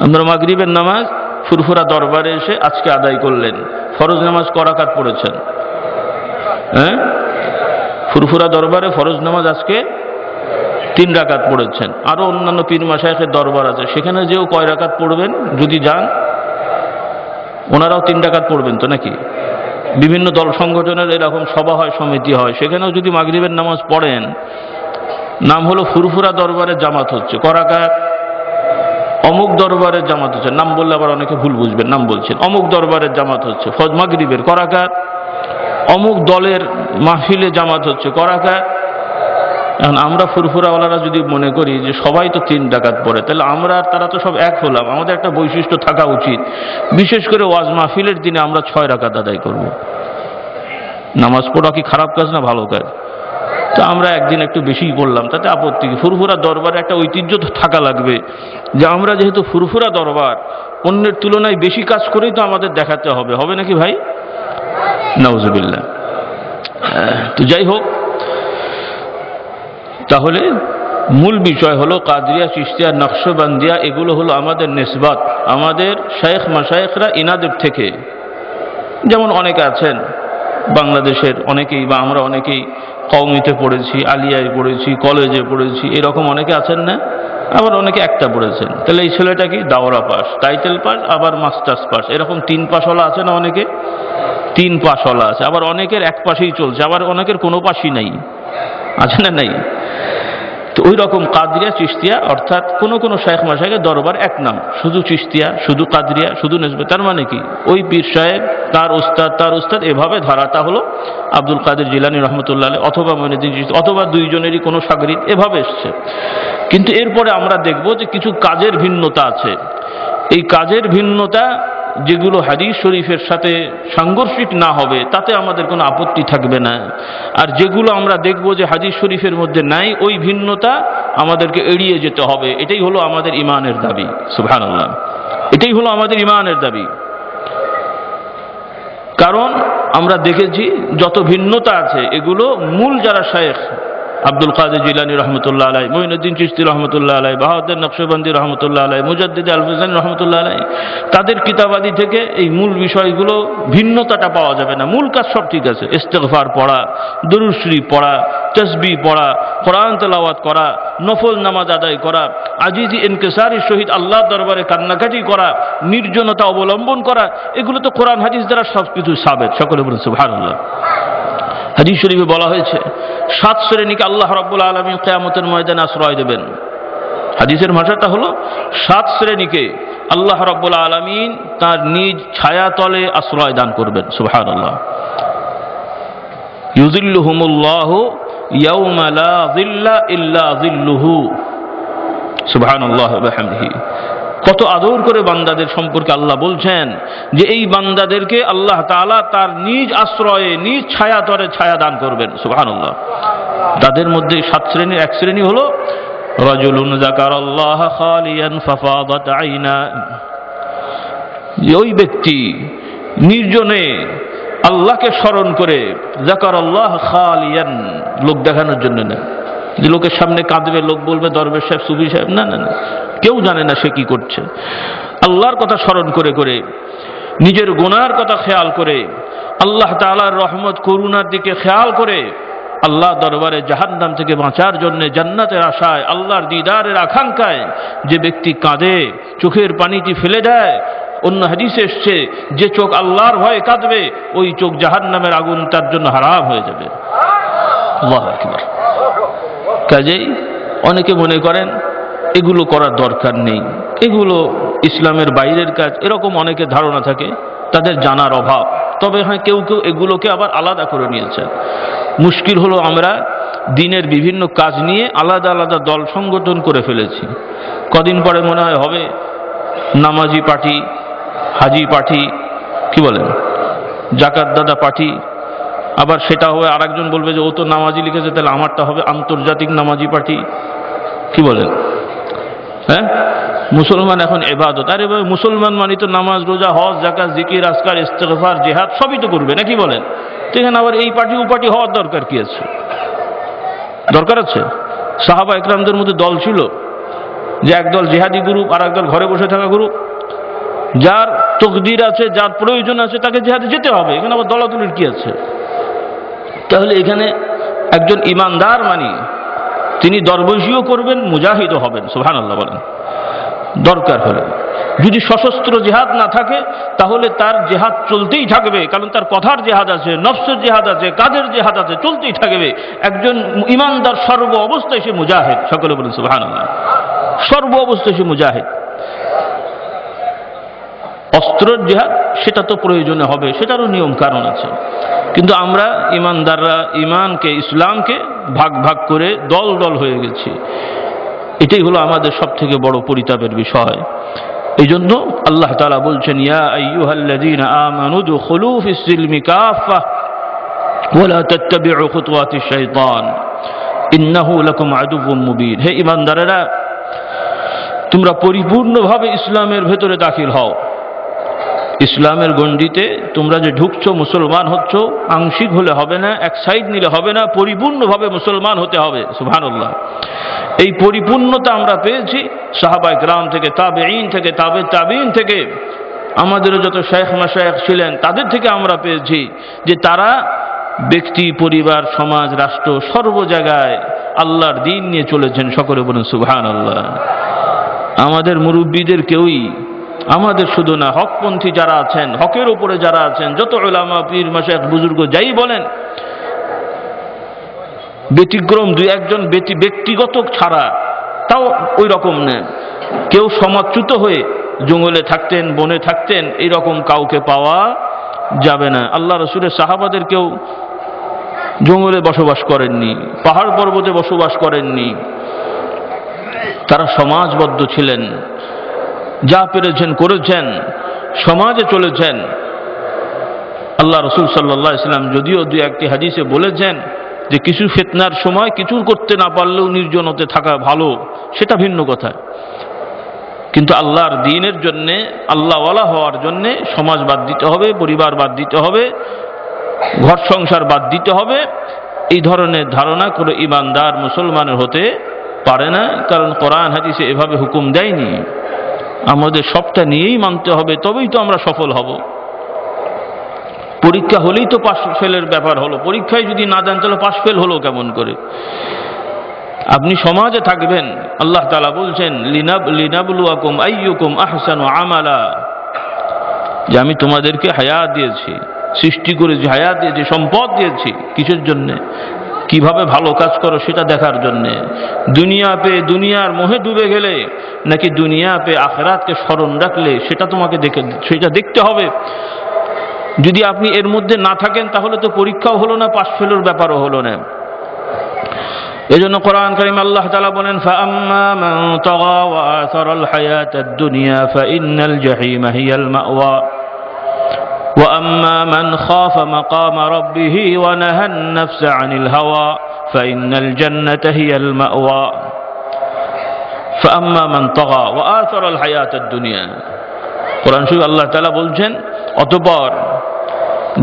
আমরা মাগরিবের নামাজ ফুরফুরা দরবারে এসে আজকে আদায় করলেন। ফরজ নামাজ ক রাকাত পড়েছেন? হ্যাঁ, ফুরফুরা দরবারে ফরজ নামাজ আজকে 3 রাকাত পড়েছেন। আরো অন্যান্য পীর মাশায়েখের দরবার আছে, সেখানে যেও কয় রাকাত পড়বেন যদি যান, ওনারাও 3 রাকাত পড়বেন তো নাকি? বিভিন্ন দল সংগঠনের এরকম সভা হয়, সমিতি হয়, সেখানেও যদি মাগরিবের নামাজ পড়েন, নাম হলো ফুরফুরা দরবারে জামাত হচ্ছে, ক রাকাত? অমুক দরবারের জামাত হচ্ছে। নাম বললে আবার অনেকে ভুল বুঝবেন, নাম বলছেন। অমুক দরবারের জামাত হচ্ছে, ফজ মাগরিবের ক রাকাত? অমুক দলের মাহফিলে জামাত হচ্ছে, ক রাকাত? এখন আমরা ফুরফুরাওয়ালারা যদি মনে করি যে সবাই তো 3 রাকাত পড়ে, তাহলে আমরা আর তারা তো সব এক হলাম। আমাদের একটা বৈশিষ্ট্য থাকা উচিত, বিশেষ করে ওয়াজ মাহফিলের দিনে আমরা 6 রাকাত আদায় করব। নামাজ পড়া কি খারাপ কাজ না ভালো কাজ? তো আমরা একদিন একটু বেশিই পড়লাম, তাতে আপত্তি কি? ফুরফুরা দরবারে একটা ঐতিহ্য তো থাকা লাগবে যে আমরা যেহেতু ফুরফুরা দরবার, অন্যের তুলনায় বেশি কাজ করেই তো আমাদের দেখাতে হবে, হবে নাকি ভাই? নাউজুবিল্লাহ। তো যাই হোক, তাহলে মূল বিষয় হলো কাদরিয়া, চিশতিয়া, নকশবন্দিয়া, এগুলো হলো আমাদের নিসবত, আমাদের শায়েখ মাশায়েখরা ইনাদের থেকে। যেমন অনেকে আছেন বাংলাদেশের, অনেকেই বা আমরা অনেকেই কওমিতে পড়েছি, আলিয়ায় পড়েছি, কলেজে পড়েছি, এরকম অনেকে আছেন না? আবার অনেকে একটা পড়েছেন। তাহলে এই ছেলেটা কি দাওরা পাস, টাইটেল পাস, আবার মাস্টার্স পাস, এরকম 3 পাশওয়ালা আছে না? অনেকে 3 পাশওয়ালা আছে, আবার অনেকের 1 পাশেই চলছে, আবার অনেকের কোনো পাশই নাই, আছে না? নাই। তো ওই রকম কাদরিয়া, চিশতিয়া, অর্থাৎ কোনো শায়েখ মাশায়েখের দরবার এক নাম, শুধু চিশতিয়া, শুধু কাদরিয়া, শুধু নিসবত। তার মানে কি? ওই পীর সাহেব, তার উস্তাদ, এভাবে ধারাটা হলো আব্দুল কাদের জিলানী রহমতুল্লাহ আলাইহি, অথবা মঈনুদ্দিন চিশতি, অথবা দুইজনেরই কোনো শাগরিদ, এভাবে এসছে। কিন্তু এরপরে আমরা দেখব যে কিছু কাজের ভিন্নতা আছে। এই কাজের ভিন্নতা যেগুলো হাদিস শরীফের সাথে সাংঘর্ষিক না হবে, তাতে আমাদের কোনো আপত্তি থাকবে না। আর যেগুলো আমরা দেখব যে হাদিস শরীফের মধ্যে নাই, ওই ভিন্নতা আমাদেরকে এড়িয়ে যেতে হবে। এটাই হলো আমাদের ইমানের দাবি। সুবহানাল্লাহ, এটাই হলো আমাদের ইমানের দাবি। কারণ আমরা দেখেছি যত ভিন্নতা আছে, এগুলো মূল যারা শায়েখ, আব্দুল কাদের জিলানী রহমতুল্লাহ আলাইহি, মঈনুদ্দিন চিশতি রহমতুল্লাহ আলাইহি, বাহাউদ্দিন নকশবন্দি রহমতুল্লাহ আলাইহি, মুজাদ্দিদ আল ফিসানি রহমতুল্লাহ আলাইহি, তাদের কিতাবাদি থেকে এই মূল বিষয়গুলো, ভিন্নতাটা পাওয়া যাবে না। মূল কাজ সব ঠিক আছে, ইস্তেগফার পড়া, দুরূদ শরীফ পড়া, তাসবিহ পড়া, কোরআন তেলাওয়াত করা, নফল নামাজ আদায় করা, আজিজি ইনকিসারের সহিত আল্লাহর দরবারে কান্নাকাটি করা, নির্জনতা অবলম্বন করা, এগুলো তো কোরআন হাদিস দ্বারা সবকিছু সাবেত। সকলে বলুন সুবহানাল্লাহ। হাদিস শরীফে বলা হয়েছে 7 শ্রেণীকে আল্লাহ রাব্বুল আলামিন কিয়ামতের ময়দানে আশ্রয় দেবেন। হাদিসের ভাষাটা হলো 7 শ্রেণীকে আল্লাহ রাব্বুল আলামিন তার নিজ ছায়াতলে আশ্রয় দান করবেন। সুবহানাল্লাহ। ইউযিল্লুহুমুল্লাহু ইয়াওমা লা যিল্লা ইল্লা যিল্লুহু। সুবহানাল্লাহ ওয়া বিহামদিহি। কত আদর করে বান্দাদের সম্পর্কে আল্লাহ বলছেন যে এই বান্দাদেরকে আল্লাহ তাআলা তার নিজ আশ্রয়ে, নিজ ছায়াতলে ছায়া দান করবেন। সুবহানাল্লাহ। তাদের মধ্যে 7 শ্রেণীর এক শ্রেণী হলো রাজুলুন যাকারাল্লাহ খালিয়ান ফাফাদাত আইনা। ওই ব্যক্তি নির্জনে আল্লাহকে স্মরণ করে, যাকারাল্লাহ খালিয়ান, লোক দেখানোর জন্য না, যে লোকের সামনে কাঁদবে, লোক বলবে দরবেশ সাহেব, সুফি সাহেব, না না না, কেউ জানে না সে কি করছে। আল্লাহর কথা স্মরণ করে করে, নিজের গুনার কথা খেয়াল করে, আল্লাহ তাআলার রহমত করুণার দিকে খেয়াল করে, আল্লাহ দরবারে জাহান্নাম থেকে বাঁচার জন্য, জান্নাতের আশায়, আল্লাহর দিদারের আকাঙ্ক্ষায় যে ব্যক্তি কাঁদে, চোখের পানিটি ফেলে দেয়, অন্য হাদিসে এসছে যে চোখ আল্লাহর ভয়ে কাঁদবে, ওই চোখ জাহান্নামের আগুন তার জন্য হারাম হয়ে যাবে। আল্লাহু আকবার। কাজেই অনেকে মনে করেন এগুলো করার দরকার নেই, এগুলো ইসলামের বাইরের কাজ, এরকম অনেকের ধারণা থাকে, তাদের জানার অভাব। তবে হ্যাঁ, কেউ কেউ এগুলোকে আবার আলাদা করে নিয়েছেন। মুশকিল হলো আমরা দিনের বিভিন্ন কাজ নিয়ে আলাদা আলাদা দল সংগঠন করে ফেলেছি। কদিন পরে মনে হয় হবে নামাজি পার্টি, হাজি পার্টি, কি বলেন, জাকাত দাদা পার্টি, আবার সেটা হবে আরেকজন বলবে যে ও তো নামাজি লিখেছে, তাহলে আমারটা হবে আন্তর্জাতিক নামাজি পার্টি। কি বলেন? হ্যাঁ, মুসলমান এখন ইবাদত। আরে ভাই, মুসলমান মানে তো নামাজ, রোজা, হজ, যাকাত, জিকির, আজকার, ইস্তেগফার, জিহাদ সবই তো করবে, নাকি বলেন? তো এখানে আবার এই পার্টি ও পার্টি হওয়ার দরকার কি আছে? দরকার আছে? সাহাবা ইকরামদের মধ্যে দল ছিল যে একদল জিহাদি গ্রুপ আর একদল ঘরে বসে থাকা গ্রুপ। যার তকদির আছে, যার প্রয়োজন আছে, তাকে জিহাদে যেতে হবে। এখানে আবার দলাদলির কি আছে? তাহলে এখানে একজন ইমানদার মানে তিনি দরবেশিও করবেন, মুজাহিদও হবেন। সুবহানাল্লাহ বলেন। দরকার হলে যদি সশস্ত্র জিহাদ না থাকে তাহলে তার জিহাদ চলতেই থাকবে, কারণ তার কথার জিহাদ আছে, নফসের জিহাদ আছে, কাজের জিহাদ আছে, চলতেই থাকবে। একজন ইমানদার সর্ব অবস্থায় সে মুজাহিদ। সকলে বলেন সুবহানাল্লাহ। সর্ব অবস্থায় সে মুজাহিদ। অস্ত্রের জিহাদ সেটা তো প্রয়োজনে হবে, সেটারও নিয়ম কারণ আছে। কিন্তু আমরা ইমানদাররা ইমানকে, ইসলামকে ভাগ ভাগ করে দল দল হয়ে গেছি। এটাই হলো আমাদের সব থেকে বড় পরিতাপের বিষয়। এই জন্য আল্লাহ তাআলা বলছেন, ইয়া আইয়ুহাল্লাযীনা আমানু দুখুলু ফিস সিলমি কাফা ওয়া লা তাত্তাবিউ খুতুওয়াতিশ শাইতান ইন্নাহু লাকুম আদুউম মুবিন। হে ঈমানদারেরা, তোমরা পরিপূর্ণভাবে ইসলামের ভেতরে দাখিল হও। ইসলামের গণ্ডিতে তোমরা যে ঢুকছো, মুসলমান হচ্ছ, আংশিক হলে হবে না, এক সাইড নিলে হবে না, পরিপূর্ণভাবে মুসলমান হতে হবে। সুবহানাল্লাহ। এই পরিপূর্ণতা আমরা পেয়েছি সাহাবায়ে কেরাম থেকে, তাবেঈন থেকে, তাবেঈন থেকে, আমাদের যত শায়েখ মাশায়েখ ছিলেন তাদের থেকে আমরা পেয়েছি যে তারা ব্যক্তি, পরিবার, সমাজ, রাষ্ট্র সর্ব জায়গায় আল্লাহর দ্বীন নিয়ে চলেছেন। সকলে বলুন সুবহানাল্লাহ। আমাদের মুরব্বীদের কেউই, আমাদের শুধু না, হকপন্থী যারা আছেন, হকের উপরে যারা আছেন, যত উলামা, পীর, মাশায়েখ, বুজুর্গ যাই বলেন, ব্যতিক্রম দুই একজন ব্যক্তিগত ছাড়া, তাও ওই রকম নেন। কেউ সমাজচ্যুত হয়ে জঙ্গলে থাকতেন, বনে থাকতেন, এইরকম কাউকে পাওয়া যাবে না। আল্লাহ রাসূলের সাহাবাদের কেউ জঙ্গলে বসবাস করেননি, পাহাড় পর্বতে বসবাস করেননি। তারা সমাজবদ্ধ ছিলেন, যা পেরেছেন করেছেন, সমাজে চলেছেন। আল্লাহ রাসূল সাল্লাল্লাহু আলাইহি ওয়াসাল্লাম যদিও দুই একটি হাদিসে বলেছেন যে কিছু ফিতনার সময় কিছু করতে না পারলেও নির্জনতে থাকা ভালো, সেটা ভিন্ন কথা। কিন্তু আল্লাহর দ্বীনের জন্যে, আল্লাহওয়ালা হওয়ার জন্যে সমাজ বাদ দিতে হবে, পরিবার বাদ দিতে হবে, ঘর সংসার বাদ দিতে হবে। এই ধরনের ধারণা করে ইমানদার মুসলমানের হতে পারে না, কারণ কোরআন হাদিসে এভাবে হুকুম দেয়নি। আমাদের সবটা নিয়েই মানতে হবে, তবেই তো আমরা সফল হব। পরীক্ষা হলেই তো পাস ফেলের ব্যাপার হলো। পরীক্ষায় যদি না দেন তাহলে পাস ফেল হলো কেমন করে? আপনি সমাজে থাকবেন, আল্লাহ তাআলা বলছেন লিনাবলুয়াকুম আইয়ুকুম আহসানু আমালা, যে আমি তোমাদেরকে হায়াত দিয়েছি, সৃষ্টি করেছি, হায়াত দিয়েছি, সম্পদ দিয়েছি। কিসের জন্যে? কিভাবে ভালো কাজ করো সেটা দেখার জন্যে। দুনিয়া পেয়ে দুনিয়ার মোহে ডুবে গেলে নাকি দুনিয়া পেয়ে আখিরাতকে স্মরণ রাখলে সেটা তোমাকে সেটা দেখতে হবে। যদি আপনি এর মধ্যে না থাকেন তাহলে তো পরীক্ষাও হলো না, পাস ফেলের ব্যাপারও হলো না। এজন্য কোরআন কারীম আল্লাহ তাআলা বলেন, ফাআম্মা মান তাগা ওয়া আসারাল হায়াতাদ দুনিয়া ফাইন্নাল জাহিমা হিয়াল মাওয়া ওয়া আম্মা মান খাফা মাকামা রাব্বিহি ওয়া নাহান নাফসা আনিল হাওয়া ফাইন্নাল জান্নাতা হিয়াল মাওয়া। ফাআম্মা মান তাগা ওয়া আসারাল হায়াতাদ দুনিয়া, কোরআন শরীফে আল্লাহ তাআলা বলছেন, অতঃপর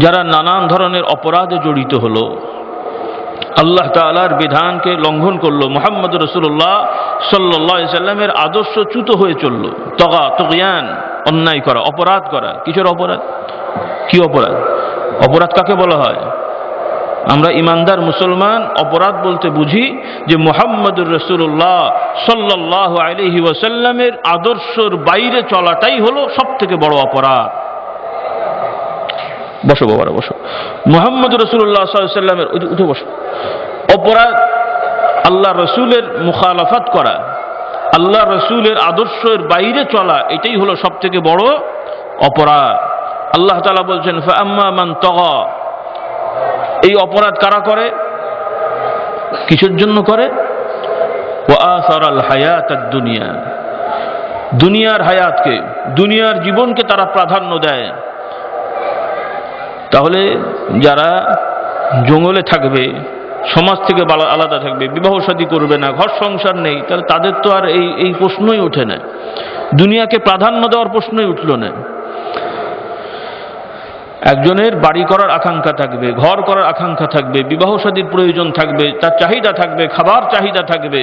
যারা নানান ধরনের অপরাধে জড়িত হলো, আল্লাহ তাআলার বিধানকে লঙ্ঘন করলো, মুহাম্মদ রাসূলুল্লাহ সাল্লাল্লাহু আলাইহি সাল্লামের আদর্শচ্যুত হয়ে চলল। তগা, তুগয়ান, অন্যায় করা, অপরাধ করা। কিসের অপরাধ? কি অপরাধ? অপরাধ কাকে বলা হয়? আমরা ইমানদার মুসলমান অপরাধ বলতে বুঝি যে মুহাম্মদুর রাসূলুল্লাহ সাল্লাল্লাহু আলাইহি ওয়াসাল্লামের আদর্শের বাইরে চলাটাই হলো সবথেকে বড় অপরাধ। বসো বাবারা, বসো। মুহাম্মদ রাসূলুল্লাহ সাল্লাল্লাহু আলাইহি ওয়াসাল্লামের উঠে বসো। অপরাধ আল্লাহ রাসূলের মুখালাফাত করা, আল্লাহ রাসূলের আদর্শের বাইরে চলা, এটাই হলো সবথেকে বড় অপরাধ। আল্লাহ তাআলা বলছেন, ফাআম্মা মান তাগা, এই অপরাধ কারা করে? কিসের জন্য করে? ওয়া আসারাল হায়াতাদ দুনিয়া, দুনিয়ার হায়াতকে, দুনিয়ার জীবনকে তারা প্রাধান্য দেয়। তাহলে যারা জঙ্গলে থাকবে, সমাজ থেকে আলাদা থাকবে, বিবাহ শাদী করবে না, ঘর সংসার নেই, তাহলে তাদের তো আর এই প্রশ্নই ওঠে না, দুনিয়াকে প্রাধান্য দেওয়ার প্রশ্নই উঠল না। একজনের বাড়ি করার আকাঙ্ক্ষা থাকবে, ঘর করার আকাঙ্ক্ষা থাকবে, বিবাহ শাদীর প্রয়োজন থাকবে, তার চাহিদা থাকবে, খাবার চাহিদা থাকবে,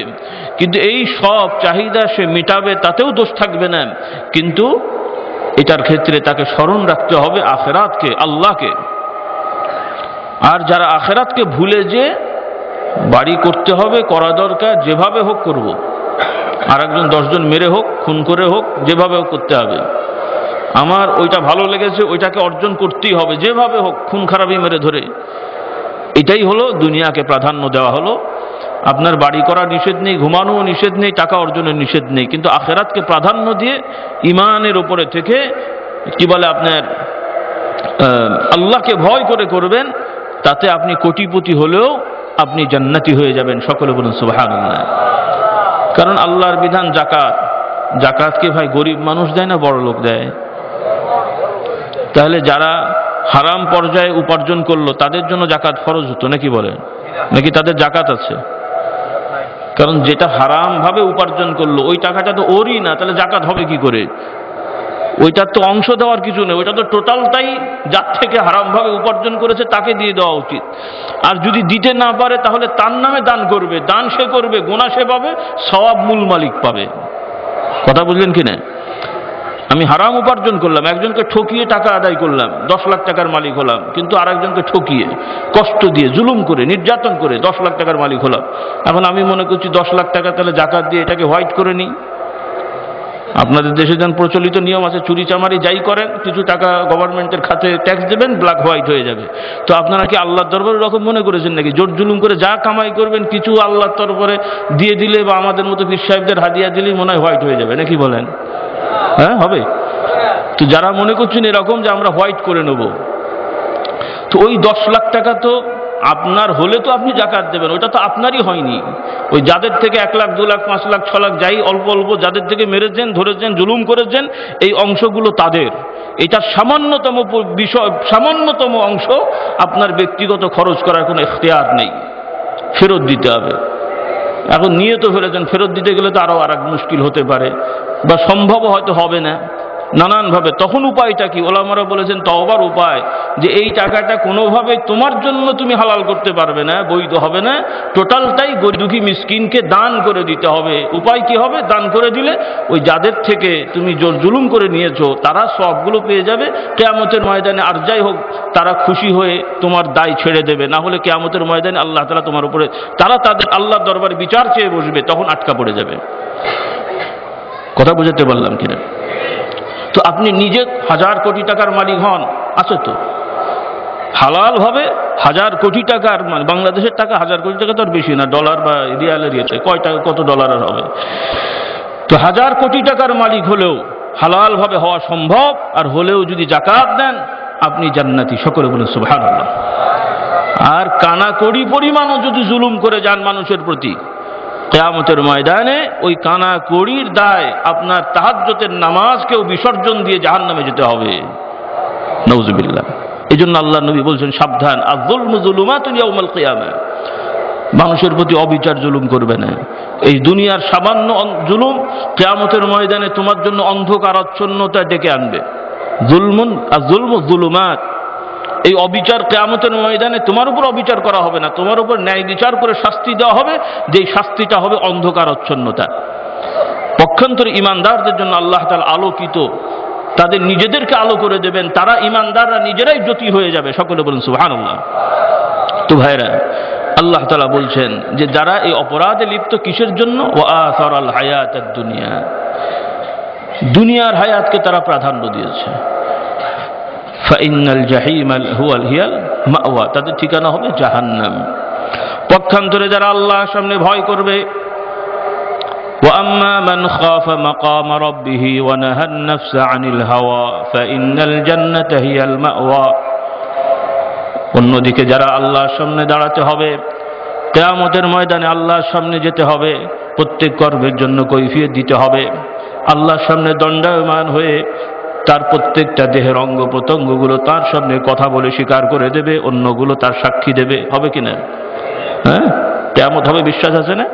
কিন্তু এই সব চাহিদা সে মেটাবে, তাতেও দোষ থাকবে না, কিন্তু এটার ক্ষেত্রে তাকে স্মরণ রাখতে হবে আখিরাতকে, আল্লাহকে। আর যারা আখিরাতকে ভুলে যে বাড়ি করতে হবে, করা দরকার, যেভাবে হোক করব, আর একজন 10 জন মেরে হোক, খুন করে হোক, যেভাবে হোক করতে হবে, আমার ওইটা ভালো লেগেছে, ওইটাকে অর্জন করতেই হবে, যেভাবে হোক খুন খারাপি মেরে ধরে। এটাই হলো দুনিয়াকে প্রাধান্য দেওয়া হলো। আপনার বাড়ি করা নিষেধ নেই, ঘুমানোও নিষেধ নেই, টাকা অর্জনের নিষেধ নেই, কিন্তু আখিরাতকে প্রাধান্য দিয়ে ইমানের উপরে থেকে কি বলে আপনার আল্লাহকে ভয় করে করবেন, তাতে আপনি কোটিপতি হলেও আপনি জান্নাতি হয়ে যাবেন। সকলে বলুন সুবহানাল্লাহ। কারণ আল্লাহর বিধান জাকাত, জাকাতকে ভাই গরিব মানুষ দেয় না বড় লোক দেয়? তাহলে যারা হারাম পর্যায়ে উপার্জন করলো তাদের জন্য জাকাত ফরজ হতো নাকি বলেন? নাকি তাদের জাকাত আছে? কারণ যেটা হারাম ভাবে উপার্জন করলো ওই টাকাটা তো ওরই না, তাহলে জাকাত হবে কি করে? ওইটার তো অংশ দেওয়ার কিছু নেই, ওইটা তো টোটালটাই যার থেকে হারাম ভাবে উপার্জন করেছে তাকে দিয়ে দেওয়া উচিত। আর যদি দিতে না পারে তাহলে তার নামে দান করবে, দান সে করবে, গোনা সে পাবে, সওয়াব মূল মালিক পাবে। কথা বুঝলেন কিনা? আমি হারাম উপার্জন করলাম, একজনকে ঠকিয়ে টাকা আদায় করলাম, 10 লাখ টাকার মালিক হলাম, কিন্তু আরেকজনকে ঠকিয়ে, কষ্ট দিয়ে, জুলুম করে, নির্যাতন করে 10 লাখ টাকার মালিক হলাম। এখন আমি মনে করছি 10 লাখ টাকা তাহলে জাকাত দিয়ে এটাকে হোয়াইট করে নিই। আপনাদের দেশে যেন প্রচলিত নিয়ম আছে, চুরি চামারি যাই করেন কিছু টাকা গভর্নমেন্টের খাতে ট্যাক্স দেবেন, ব্ল্যাক হোয়াইট হয়ে যাবে। তো আপনারা কি আল্লাহর দরবারে এরকম মনে করেছেন নাকি? জোর জুলুম করে যা কামাই করবেন কিছু আল্লাহর দরবারে দিয়ে দিলে বা আমাদের মতো পীর সাহেবদের হাদিয়া দিলেই মনে হয় হোয়াইট হয়ে যাবে, নাকি বলেন? হ্যাঁ, হবে। তো যারা মনে করছেন এরকম যে আমরা হোয়াইট করে নেব, তো ওই 10 লাখ টাকা তো আপনার হলে তো আপনি জাকাত দেবেন, ওটা তো আপনারই হয়নি। ওই যাদের থেকে 1 লাখ 2 লাখ 5 লাখ 6 লাখ যাই অল্প অল্প যাদের থেকে মেরেছেন, ধরেছেন, জুলুম করেছেন, এই অংশগুলো তাদের। এটার সামান্যতম বিষয়, সামান্যতম অংশ আপনার ব্যক্তিগত খরচ করার কোনো এখতিয়ার নেই, ফেরত দিতে হবে। এখন নিয়ে তো ফেলেছেন, ফেরত দিতে গেলে তো আরো আরেক মুশকিল হতে পারে, বা সম্ভব হয়তো হবে না নানানভাবে। তখন উপায়টা কি? ওলামারা বলেছেন তওবার উপায় যে এই টাকাটা কোনোভাবে তোমার জন্য তুমি হালাল করতে পারবে না, বৈধ হবে না, টোটালটাই দুঃখী মিসকিনকে দান করে দিতে হবে। উপায় কি হবে? দান করে দিলে ওই যাদের থেকে তুমি জোর জুলুম করে নিয়েছো তারা সবগুলো পেয়ে যাবে। কিয়ামতের ময়দানে আর যাই হোক তারা খুশি হয়ে তোমার দায় ছেড়ে দেবে, না হলে কিয়ামতের ময়দানে আল্লাহ তাআলা তোমার উপরে, তারা তাদের আল্লাহর দরবারে বিচার চেয়ে বসবে, তখন আটকা পড়ে যাবে। কথা বুঝাতে পারলাম কিনা? তো আপনি নিজে 1000 কোটি টাকার মালিক হন, আছে তো হালাল ভাবে 1000 কোটি টাকার, মানে বাংলাদেশের টাকা 1000 কোটি টাকা তো আর বেশি না, ডলার বা রিয়ালের ইয়েতে কয় টাকা, কত ডলারের হবে। তো 1000 কোটি টাকার মালিক হলেও হালাল ভাবে হওয়া সম্ভব, আর হলেও যদি জাকাত দেন আপনি জান্নাতি। সকলে বলেন সুবহানাল্লাহ। আর কানা কোটি পরিমাণও যদি জুলুম করে যান মানুষের প্রতি, কিয়ামতের ময়দানে ওই কানা কড়ির দায় আপনার তাহাজ্জুদের নামাজকেও বিসর্জন দিয়ে জাহান্নামে যেতে হবে। নাউজুবিল্লাহ। এই জন্য আল্লাহ নবী বলছেন সাবধান, আয-যুলমু যুলুমাতুন ইয়াউমাল কিয়ামা, মানুষের প্রতি অবিচার জুলুম করবে না। এই দুনিয়ার সামান্য জুলুম কিয়ামতের ময়দানে তোমার জন্য অন্ধকারাচ্ছন্নতা ডেকে আনবে। আয-যুলমু যুলুমাত, এই অবিচার কিয়ামতের ময়দানে তোমার উপর অবিচার করা হবে না, তোমার উপর ন্যায় বিচার করে শাস্তি দেওয়া হবে, যে শাস্তিটা হবে অন্ধকারাচ্ছন্নতা। পক্ষান্তরে ইমানদারদের জন্য আল্লাহ তাআলা আলোকিত, তাদের নিজেদেরকে আলো করে দেবেন, তারা ইমানদাররা নিজেরাই জ্যোতি হয়ে যাবে। সকলে বলুন সুবহানাল্লাহ। তো ভাইরা, আল্লাহ তাআলা বলছেন যে যারা এই অপরাধে লিপ্ত, কিসের জন্য? ওয়া আসারাল হায়াতাদ দুনিয়া, দুনিয়ার হায়াতকে তারা প্রাধান্য দিয়েছে। ফাইনাল জাহিম হিয়াল মাওয়া, তাদের ঠিকানা হবে জাহান্নাম। পক্ষান্তরে যারা আল্লাহর সামনে ভয় করবে, ওয়া আম্মা মান খাফা মাকাম রাব্বিহি ওয়া নাহান নাফসা আনিল হাওয়া ফাইনাল জান্নাতা হিয়াল মাওয়া, অন্যদিকে যারা আল্লাহর সামনে দাঁড়াতে হবে, কিয়ামতের ময়দানে আল্লাহর সামনে যেতে হবে, প্রত্যেক কর্মের জন্য কৈফিয়ত দিতে হবে, আল্লাহর সামনে দণ্ডায়মান হয়ে তার প্রত্যেকটা দেহের অঙ্গ প্রত্যঙ্গগুলো তার সামনে কথা বলে স্বীকার করে দেবে, অন্যগুলো তার সাক্ষী দেবে। হবে কিনা? হ্যাঁ, কিয়ামত হবে, বিশ্বাস আছে না?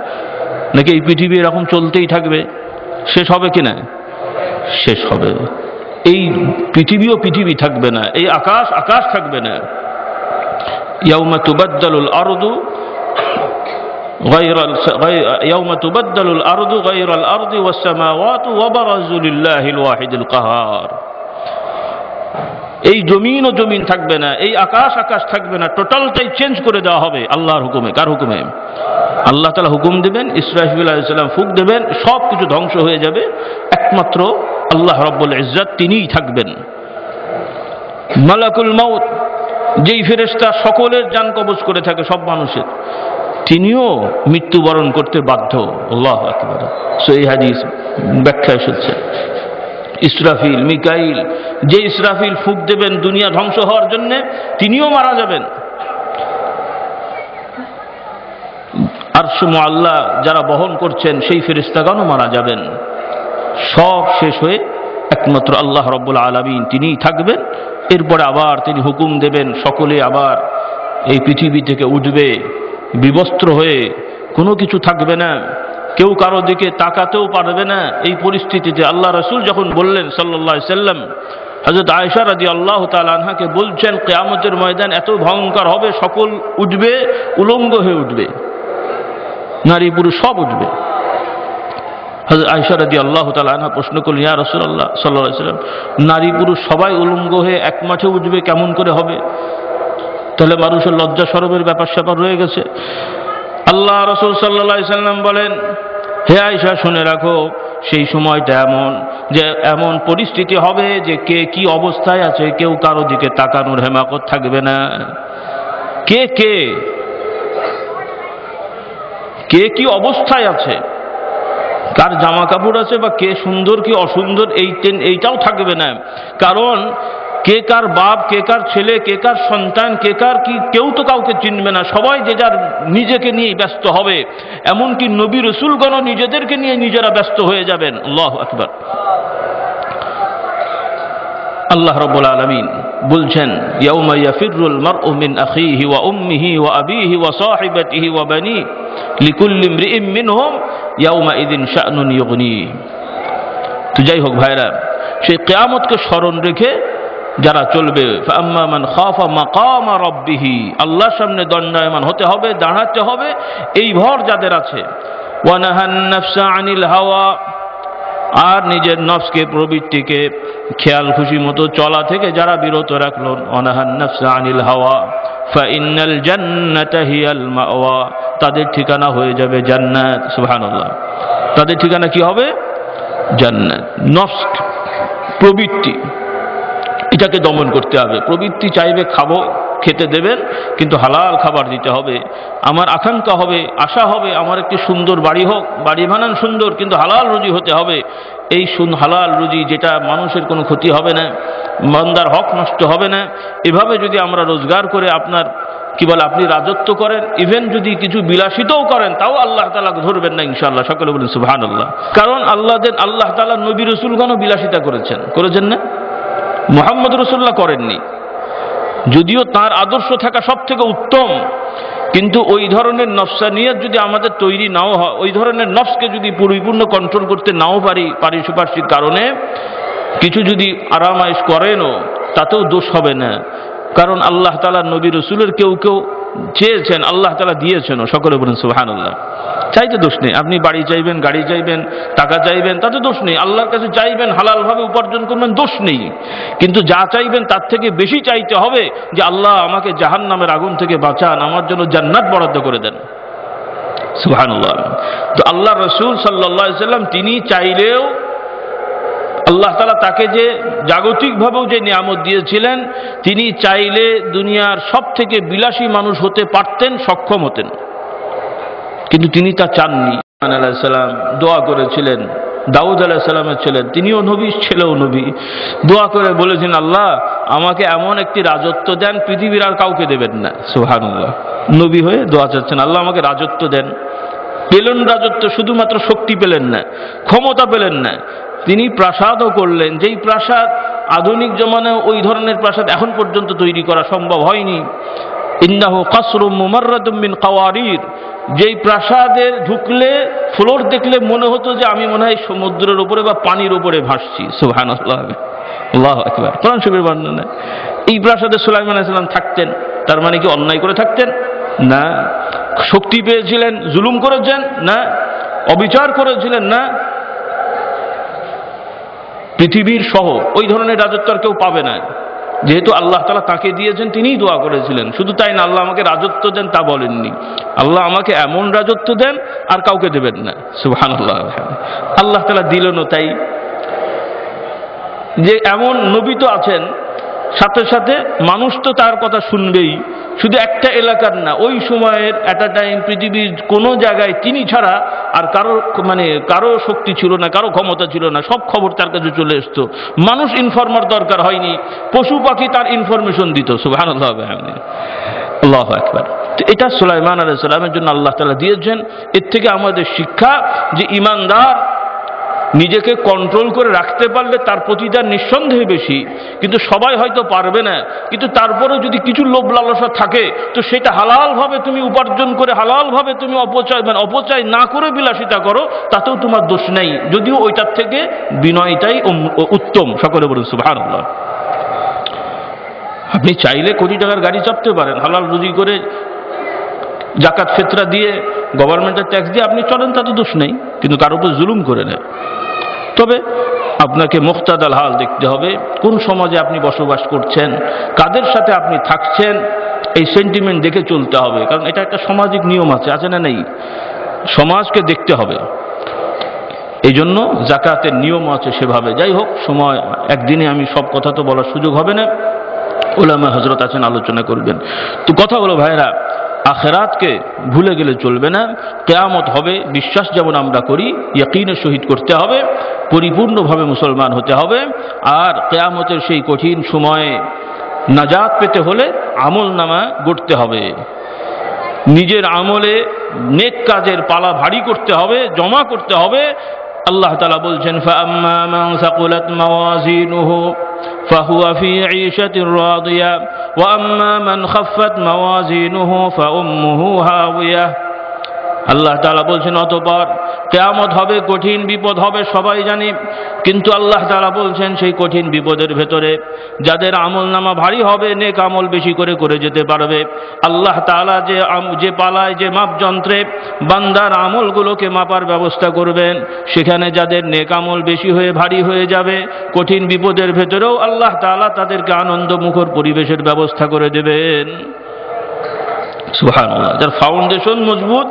নাকি এই পৃথিবী এরকম চলতেই থাকবে? শেষ হবে কিনা? শেষ হবে। এই পৃথিবীও পৃথিবী থাকবে না, এই আকাশ আকাশ থাকবে না। ইয়াউমা তুবাদদালুল আরদু ইয়াউমা তুবাদদালুল আরদু গায়রাল আরদি ওয়াস সামাওয়াতু ওয়া বারাজু লিল্লাহিল ওয়াহিদিল কাহার। এই জমিন ও জমিন থাকবে না, এই আকাশ আকাশ থাকবে না, টোটালটাই চেঞ্জ করে দেওয়া হবে আল্লাহর হুকুমে। কার হুকুমে? আল্লাহ তাআলা হুকুম দেবেন, ইসরাফিল আলাইহিস সালাম ফুঁক দেবেন, সব কিছু ধ্বংস হয়ে যাবে, একমাত্র আল্লাহ রাব্বুল ইজ্জত তিনিই থাকবেন। মালাকুল মাউত, যেই ফেরেশতা সকলের জান কবজ করে থাকে সব মানুষের, তিনিও মৃত্যুবরণ করতে বাধ্য। আল্লাহু আকবার। সহিহ হাদিস ব্যাখ্যা এসেছে। ইসরাফিল, মিকাইল, যে ইসরাফিল ফুঁক দেবেন দুনিয়া ধ্বংস হওয়ার জন্য, তিনিও মারা যাবেন। আরশ মুআল্লা যারা বহন করছেন সেই ফেরেশতাগণও মারা যাবেন। সব শেষ হয়ে একমাত্র আল্লাহ রাব্বুল আলামিন তিনিই থাকবেন। এরপরে আবার তিনি হুকুম দেবেন, সকলে আবার এই পৃথিবী থেকে উঠবে বিবস্ত্র হয়ে, কোনো কিছু থাকবে না, কেউ কারো দিকে তাকাতেও পারবে না। এই পরিস্থিতিতে আল্লাহ রাসূল যখন বললেন সাল্লাল্লাহু আলাইহি সাল্লাম, হযরত আয়েশা রাদিয়াল্লাহু তাআলা আনহাকে বলছেন, কিয়ামতের ময়দান এত ভয়ঙ্কর হবে, সকল উঠবে, উলঙ্গ হয়ে উঠবে, নারী পুরুষ সব উঠবে। হযরত আয়েশা রাদিয়াল্লাহু তাআলা আনহা প্রশ্ন করলেন, ইয়া রাসূলুল্লাহ সাল্লাল্লাহু আলাইহি সাল্লাম, নারী পুরুষ সবাই উলঙ্গ হয়ে এক মাঠে উঠবে, কেমন করে হবে? তাহলে মানুষের লজ্জা শরমের ব্যাপার স্যাপার রয়ে গেছে। আল্লাহ রাসূল সাল্লাল্লাহু আলাইহি সাল্লাম বলেন, হে আয়েশা শুনে রাখো, সেই সময়টা এমন যে এমন পরিস্থিতি হবে যে কে কি অবস্থায় আছে কেউ কারো দিকে তাকানোর হেমাকত থাকবে না। কে কে কে কি অবস্থায় আছে, কার জামা কাপড় আছে, বা কে সুন্দর কি অসুন্দর, এইটাও থাকবে না। কারণ কে কার বাপ, কে কার ছেলে, কে কার সন্তান, কে কার কি, কেউ তো কাউকে চিনবে না। সবাই যে যার নিজেকে নিয়ে ব্যস্ত হবে, এমনকি নবী রাসূলগণ নিজেদেরকে নিয়ে নিজেরা ব্যস্ত হয়ে যাবেন। আল্লাহু আকবার। আল্লাহ রাব্বুল আলামিন বলছেন, ইয়াউমা ইয়াফিরুল মারউ মিন আখিহি ওয়া উম্মিহি ওয়া আবিহি ওয়া সাহিবাতিহি ওয়া বানি লিকুল্লি ইমরিইম মিনহুম ইয়াউমা ইযিন শা'নুন ইউগনি। তো যাই হোক ভাইরা, সেই কিয়ামতকে স্মরণ রেখে যারা চলবে, ফাআম্মা মান খাফা মাকামা রাব্বিহি, আল্লাহর সামনে দণ্ডায়মান হতে হবে, দাঁড়াতে হবে, এই ভর যাদের আছে। ওয়া নাহান নাফসা আনিল হাওয়া, আর নিজের নফসকে, প্রবৃত্তিকে খেয়াল খুশি মতো চলা থেকে যারা বিরত রাখলো। ওয়া নাহান নাফসা আনিল হাওয়া ফাইন্নাল জান্নাতা হিয়াল মাওয়া, তাদের ঠিকানা হয়ে যাবে জান্নাত। সুবহানাল্লাহ। তাদের ঠিকানা কি হবে? জান্নাত। নফস, প্রবৃত্তি, এটাকে দমন করতে হবে। প্রবৃত্তি চাইবে খাবো, খেতে দেবেন, কিন্তু হালাল খাবার দিতে হবে। আমার আকাঙ্ক্ষা হবে, আশা হবে, আমার একটি সুন্দর বাড়ি হোক, বাড়ি বানান সুন্দর, কিন্তু হালাল রুজি হতে হবে। এই হালাল রুজি যেটা মানুষের কোনো ক্ষতি হবে না, বান্দার হক নষ্ট হবে না, এভাবে যদি আমরা রোজগার করে আপনার কি বলে আপনি রাজত্ব করেন, ইভেন যদি কিছু বিলাসিতাও করেন, তাও আল্লাহ তাআলা ধরবেন না ইনশাআল্লাহ। সকলে বলেন সুবহানাল্লাহ। কারণ আল্লাহ তাআলা নবী রাসূলগণও বিলাসিতা করেছেন না? মুহাম্মদ রাসূলুল্লাহ করেননি, যদিও তার আদর্শ থাকা সব থেকে উত্তম, কিন্তু ওই ধরনের নফসানিয়ত যদি আমাদের তৈরি নাও হয়, ওই ধরনের নফসকে যদি পরিপূর্ণ কন্ট্রোল করতে নাও পারি, পারিপার্শ্বিক কারণে কিছু যদি আরাম আয়েশ করেনও, তাতেও দোষ হবে না। কারণ আল্লাহ তাআলা নবী রাসূলের কেউ চেয়েছেন, আল্লাহ তাআলা দিয়েছেনও। সকলে বলেন সুবহানাল্লাহ। চাইতে দোষ নেই। আপনি বাড়ি চাইবেন, গাড়ি চাইবেন, টাকা চাইবেন, তাতে দোষ নেই। আল্লাহর কাছে চাইবেন, হালালভাবে উপার্জন করবেন, দোষ নেই। কিন্তু যা চাইবেন তার থেকে বেশি চাইতে হবে যে আল্লাহ আমাকে জাহান্নামের আগুন থেকে বাঁচান, আমার জন্য জান্নাত বরাদ্দ করে দেন। সুবহানাল্লাহ। তো আল্লাহ রাসূল সাল্লাল্লাহু আলাইহি সাল্লাম তিনি চাইলেও আল্লাহ তাআলা তাকে যে জাগতিকভাবেও যে নিয়ামত দিয়েছিলেন, তিনি চাইলে দুনিয়ার সব থেকে বিলাসী মানুষ হতে পারতেন, সক্ষম হতেন, কিন্তু তিনি তা চাননি। আলাইহিস সালাম দোয়া করেছিলেন, দাউদ আলাইহিস সালামের ছিলেন, তিনিও নবী, ছেলেও নবী। দোয়া করে বলেছেন, আল্লাহ আমাকে এমন একটি রাজত্ব দেন পৃথিবীর আর কাউকে দেবেন না। সুবহানাল্লাহ। নবী হয়ে দোয়া চাচ্ছেন, আল্লাহ আমাকে রাজত্ব দেন। পেলেন রাজত্ব, শুধুমাত্র শক্তি পেলেন না, ক্ষমতা পেলেন না, তিনি প্রাসাদও করলেন, যেই প্রাসাদ আধুনিক জমানায় ওই ধরনের প্রাসাদ এখন পর্যন্ত তৈরি করা সম্ভব হয়নি। ইন্নাহু কাসরুম মুমাররাদুম মিন কাওয়ারির, যেই প্রাসাদে ঢুকলে ফ্লোর দেখলে মনে হতো যে আমি মনে হয় সমুদ্রের উপরে বা পানির উপরে ভাসছি। সুবহানাল্লাহ, আল্লাহু আকবার। কোরআন শরীফের বর্ণনা। এই প্রাসাদে সুলাইমান আলাইহিস সালাম থাকতেন, তার মানে কি অন্যায় করে থাকতেন? না। শক্তি পেয়েছিলেন, জুলুম করেছেন? না। অবিচার করেছিলেন? না। পৃথিবীর সহ ওই ধরনের রাজত্ব আর কেউ পাবে না, যেহেতু আল্লাহ তাআলা তাকে দিয়েছেন, তিনিই দোয়া করেছিলেন। শুধু তাই না, আল্লাহ আমাকে রাজত্ব দেন তা বলেননি, আল্লাহ আমাকে এমন রাজত্ব দেন আর কাউকে দেবেন না। সুবহানাল্লাহ। আল্লাহ তাআলা দিলেনও তাই, যে এমন নবী তো আছেন, সাথে সাথে মানুষ তো তার কথা শুনবেই, শুধু একটা এলাকার না, ওই সময়ের এট আ টাইম পৃথিবীর কোনো জায়গায় তিনি ছাড়া আর কারো শক্তি ছিল না, কারো ক্ষমতা ছিল না, সব খবর তার কাছে চলে আসতো। মানুষ ইনফরমার দরকার হয়নি, পশু পাখি তার ইনফরমেশন দিত। সুবহানাল্লাহ, আল্লাহু আকবার। তো এটা সুলাইমান আলাইহিস সালামের জন্য আল্লাহ তাআলা দিয়েছেন। এর থেকে আমাদের শিক্ষা যে ঈমানদার নিজেকে কন্ট্রোল করে রাখতে পারলে তার প্রতিদান নিঃসন্দেহে বেশি, কিন্তু সবাই হয়তো পারবে না। কিন্তু তারপরেও যদি কিছু লোভ লালসা থাকে, তো সেটা হালালভাবে তুমি উপার্জন করে হালালভাবে তুমি অপচয় না করে বিলাসিতা করো, তাতেও তোমার দোষ নেই, যদিও ওইটার থেকে বিনয়টাই উত্তম। সকলে বলুন সুবহানাল্লাহ। আপনি চাইলে কোটি টাকার গাড়ি চাপতে পারেন, হালাল রুজি করে জাকাত ফিতরা দিয়ে গভর্নমেন্টের ট্যাক্স দিয়ে আপনি চলেন, তাতে দোষ নেই, কিন্তু কারোর উপর জুলুম করে নেয়। তবে আপনাকে মুক্তাদাল হাল দেখতে হবে, কোন সমাজে আপনি বসবাস করছেন, কাদের সাথে আপনি থাকছেন, এই সেন্টিমেন্ট দেখে চলতে হবে। কারণ এটা একটা সামাজিক নিয়ম আছে না নেই? সমাজকে দেখতে হবে। এই জন্য জাকাতের নিয়ম আছে সেভাবে। যাই হোক, সময় একদিনে আমি সব কথা তো বলার সুযোগ হবে না, উলামা হযরত আছেন, আলোচনা করবেন। তো কথা হলো ভাইরা, আখিরাতকে ভুলে গেলে চলবে না। কিয়ামত হবে, বিশ্বাস যেমন আমরা করি, ইয়াকিনের সহিত করতে হবে, পরিপূর্ণভাবে মুসলমান হতে হবে। আর কিয়ামতের সেই কঠিন সময়ে নাজাত পেতে হলে আমল নামা গড়তে হবে, নিজের আমলে নেক কাজের পালা ভারী করতে হবে, জমা করতে হবে। আল্লাহ তাআলা বলছেন, ফাআম্মা মান সাকুলাত মাওয়াজিনুহু ফাহুয়া ফি ঈশাতির রাদিয়া ওয়া আম্মা মান খাফফাত মাওয়াজিনুহু ফাউম্মুহু হাওিয়া। আল্লাহ তাআলা বলছেন, অতঃপর কিয়ামত হবে, কঠিন বিপদ হবে, সবাই জানি। কিন্তু আল্লাহ তাআলা বলছেন, সেই কঠিন বিপদের ভেতরে যাদের আমল নামা ভারী হবে, নেক আমল বেশি করে করে যেতে পারবে, আল্লাহ তাআলা যে পালায়, যে মাপযন্ত্রে বান্দার আমলগুলোকে মাপার ব্যবস্থা করবেন, সেখানে যাদের নেক আমল বেশি হয়ে ভারী হয়ে যাবে, কঠিন বিপদের ভেতরেও আল্লাহ তাআলা তাদেরকে আনন্দমুখর পরিবেশের ব্যবস্থা করে দেবেন। সুবহানাল্লাহ। যার ফাউন্ডেশন মজবুত,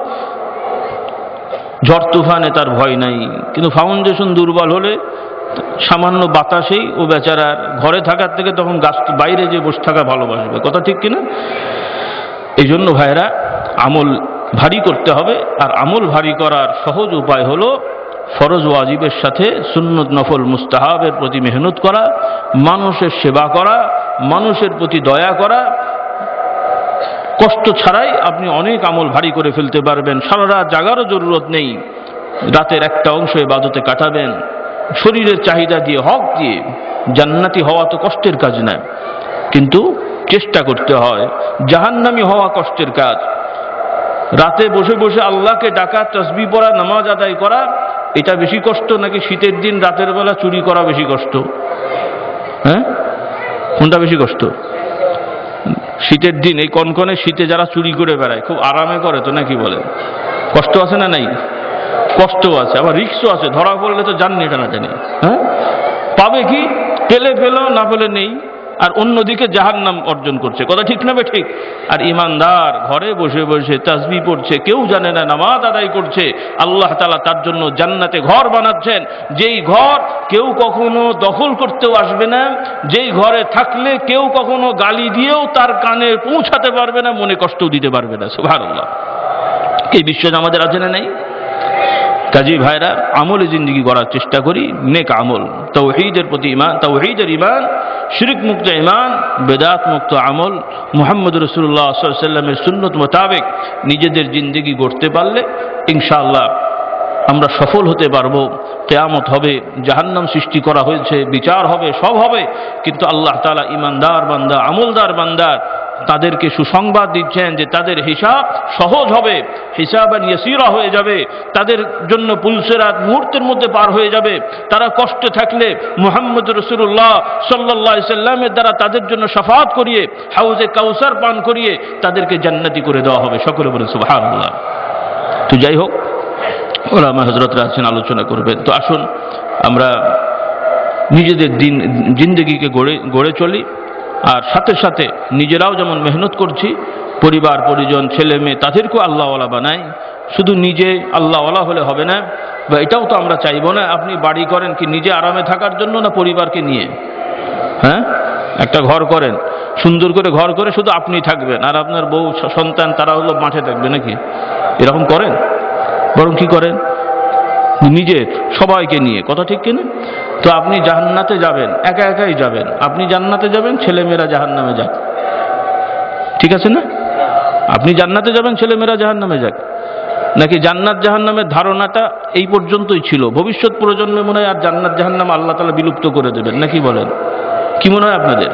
ঝড় তুফানে তার ভয় নাই। কিন্তু ফাউন্ডেশন দুর্বল হলে সামান্য বাতাসেই ও বেচারার ঘরে থাকার থেকে তখন গাছ বাইরে যে বসে থাকা ভালোবাসবে। কথা ঠিক কিনা? এই জন্য ভাইরা, আমল ভারী করতে হবে। আর আমল ভারী করার সহজ উপায় হলো ফরজ ওয়াজিবের সাথে সুন্নত নফল মুস্তাহাবের প্রতি মেহনত করা, মানুষের সেবা করা, মানুষের প্রতি দয়া করা। কষ্ট ছাড়াই আপনি অনেক আমল ভারী করে ফেলতে পারবেন। সারা রাত জাগারও জরুরত নেই, রাতের একটা অংশ ইবাদতে কাটাবেন, শরীরের চাহিদা দিয়ে, হক দিয়ে। জান্নাতি হওয়া তো কষ্টের কাজ না, কিন্তু চেষ্টা করতে হয়। জাহান্নামী হওয়া কষ্টের কাজ। রাতে বসে বসে আল্লাহকে ডাকা, তাসবিহ পড়া, নামাজ আদায় করা, এটা বেশি কষ্ট নাকি শীতের দিন রাতের বেলা চুরি করা বেশি কষ্ট? হ্যাঁ, কোনটা বেশি কষ্ট? শীতের দিন, এই কনকনে শীতে যারা চুরি করে বেড়ায়, খুব আরামে করে তো, নাকি বলেন? কষ্ট আছে না নাই? কষ্টও আছে, আবার রিস্কও আছে। ধরা পড়লে তো জাননি টানাটানি। হ্যাঁ, পাবে কি? পেলে পেল, না পেলে নেই। আর অন্যদিকে জাহান্নাম অর্জন করছে। কথা ঠিক না? ঠিক। আর ইমানদার ঘরে বসে বসে তাসবিহ পড়ছে, কেউ জানে না, নামাজ আদায় করছে, আল্লাহ তাআলা তার জন্য জান্নাতে ঘর বানাচ্ছেন, যেই ঘর কেউ কখনো দখল করতেও আসবে না, যেই ঘরে থাকলে কেউ কখনো গালি দিয়েও তার কানে পৌঁছাতে পারবে না, মনে কষ্টও দিতে পারবে না। সুবহানাল্লাহ। এই বিশ্বাস আমাদের আছে না নাই? কাজী ভাইরা, আমলে জিন্দেগি করার চেষ্টা করি, নেক আমল, তাওহীদের প্রতি ঈমান, তাওহীদের ঈমান, শিরক মুক্ত ঈমান, বেদাত মুক্ত আমল, মুহাম্মদ রাসূলুল্লাহ সাল্লাল্লাহু আলাইহি ওয়াসাল্লামের সুন্নত মোতাবেক নিজেদের জিন্দেগি গড়তে পারলে ইনশাআল্লাহ আমরা সফল হতে পারবো। কিয়ামত হবে, জাহান্নাম সৃষ্টি করা হয়েছে, বিচার হবে, সব হবে, কিন্তু আল্লাহ তাআলা ঈমানদার বান্দা, আমলদার বান্দা তাদেরকে সুসংবাদ দিচ্ছেন যে তাদের হিসাব সহজ হবে, হিসাবান ইয়াসীরা হয়ে যাবে, তাদের জন্য পুলসিরাত মুহূর্তের মধ্যে পার হয়ে যাবে। তারা কষ্টে থাকলে মুহাম্মদ রাসূলুল্লাহ সাল্লাল্লাহু আলাইহি সাল্লামের দ্বারা তাদের জন্য শাফাআত করিয়ে হাউজে কাউসার পান করিয়ে তাদেরকে জান্নাতি করে দেওয়া হবে। সকলে বলেন সুবহানাল্লাহ। তো যাই হোক, ওলামা হযরতরা আছেন, আলোচনা করবেন। তো আসুন আমরা নিজেদের জিন্দেগিকে গড়ে চলি, আর সাথে সাথে নিজেরাও যেমন মেহনত করছি, পরিবার পরিজন ছেলে মেয়ে তাদেরকেও আল্লাহওয়ালা বানাই। শুধু নিজে আল্লাহওয়ালা হলে হবে না, বা এটাও তো আমরা চাইবো না। আপনি বাড়ি করেন কি নিজে আরামে থাকার জন্য, না পরিবারকে নিয়ে? হ্যাঁ, একটা ঘর করেন, সুন্দর করে ঘর করে শুধু আপনি থাকবেন আর আপনার বউ সন্তান তারা হলো মাঠে থাকবে নাকি? এরকম করেন? বরং কি করেন? নিজের সবাইকে নিয়ে, কথা ঠিক কিনা? তো আপনি জান্নাতে যাবেন, একা একাই যাবেন। আপনি জান্নাতে যাবেন, ছেলেমেয়েরা জাহান্নামে যাক, ঠিক আছে না? আপনি জান্নাতে যাবেন, ছেলেমেয়েরা জাহান্নামে যাক। নাকি জান্নাত জাহান্নামের ধারণাটা এই পর্যন্তই ছিল, ভবিষ্যৎ প্রজন্মে মনে হয় আর জান্নাত জাহান্নাম আল্লাহ তাআলা বিলুপ্ত করে দেবেন, নাকি বলেন? কি মনে হয় আপনাদের?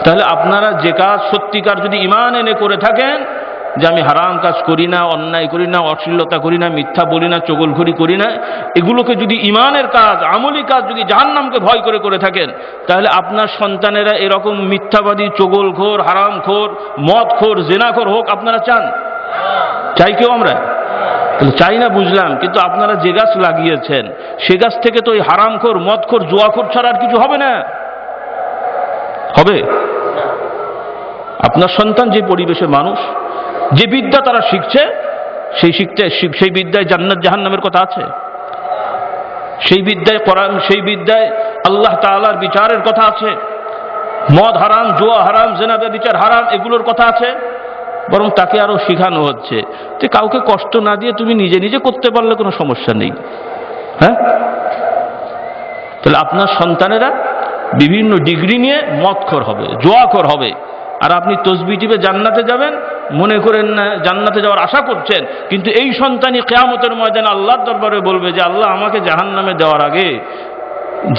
তাহলে আপনারা যে কাজ সত্যিকার যদি ঈমান এনে করে থাকেন, যে আমি হারাম কাজ করি না, অন্যায় করি না, অশ্লীলতা করি না, মিথ্যা বলি না, চগলখড়ি করি না, এগুলোকে যদি ঈমানের কাজ, আমলি কাজ যদি জাহান্নামকে ভয় করে করে থাকেন, তাহলে আপনার সন্তানেরা এরকম মিথ্যাবাদী, চগলখোর, হারামখোর, মদখোর, জেনাখোর হোক আপনারা চান? চাই কেউ আমরা? তাহলে চাই না বুঝলাম, কিন্তু আপনারা যে গাছ লাগিয়েছেন সে গাছ থেকে তো ওই হারামখোর, মদখোর, জুয়াখোর ছাড়া আর কিছু হবে না। হবে? আপনার সন্তান যে পরিবেশে মানুষ, যে বিদ্যা তারা শিখছে, সেই বিদ্যায় জান্নাত জাহান্নামের কথা আছে? সেই বিদ্যায় কোরআন, সেই বিদ্যায় আল্লাহ তাআলার বিচারের কথা আছে? মদ হারাম, জুয়া হারাম, জিনা ব্যভিচার হারাম, এগুলোর কথা আছে? বরং তাকে আরো শেখানো হচ্ছে যে কাউকে কষ্ট না দিয়ে তুমি নিজে নিজে করতে পারলে কোনো সমস্যা নেই। হ্যাঁ, তাহলে আপনার সন্তানেরা বিভিন্ন ডিগ্রি নিয়ে মদখোর হবে, জুয়াখোর হবে, আর আপনি তসবিহ টিপে জান্নাতে যাবেন, মনে করেন না জান্নাতে যাওয়ার আশা করছেন, কিন্তু এই সন্তানই কিয়ামতের ময়দানে আল্লাহর দরবারে বলবে যে আল্লাহ আমাকে জাহান্নামে দেওয়ার আগে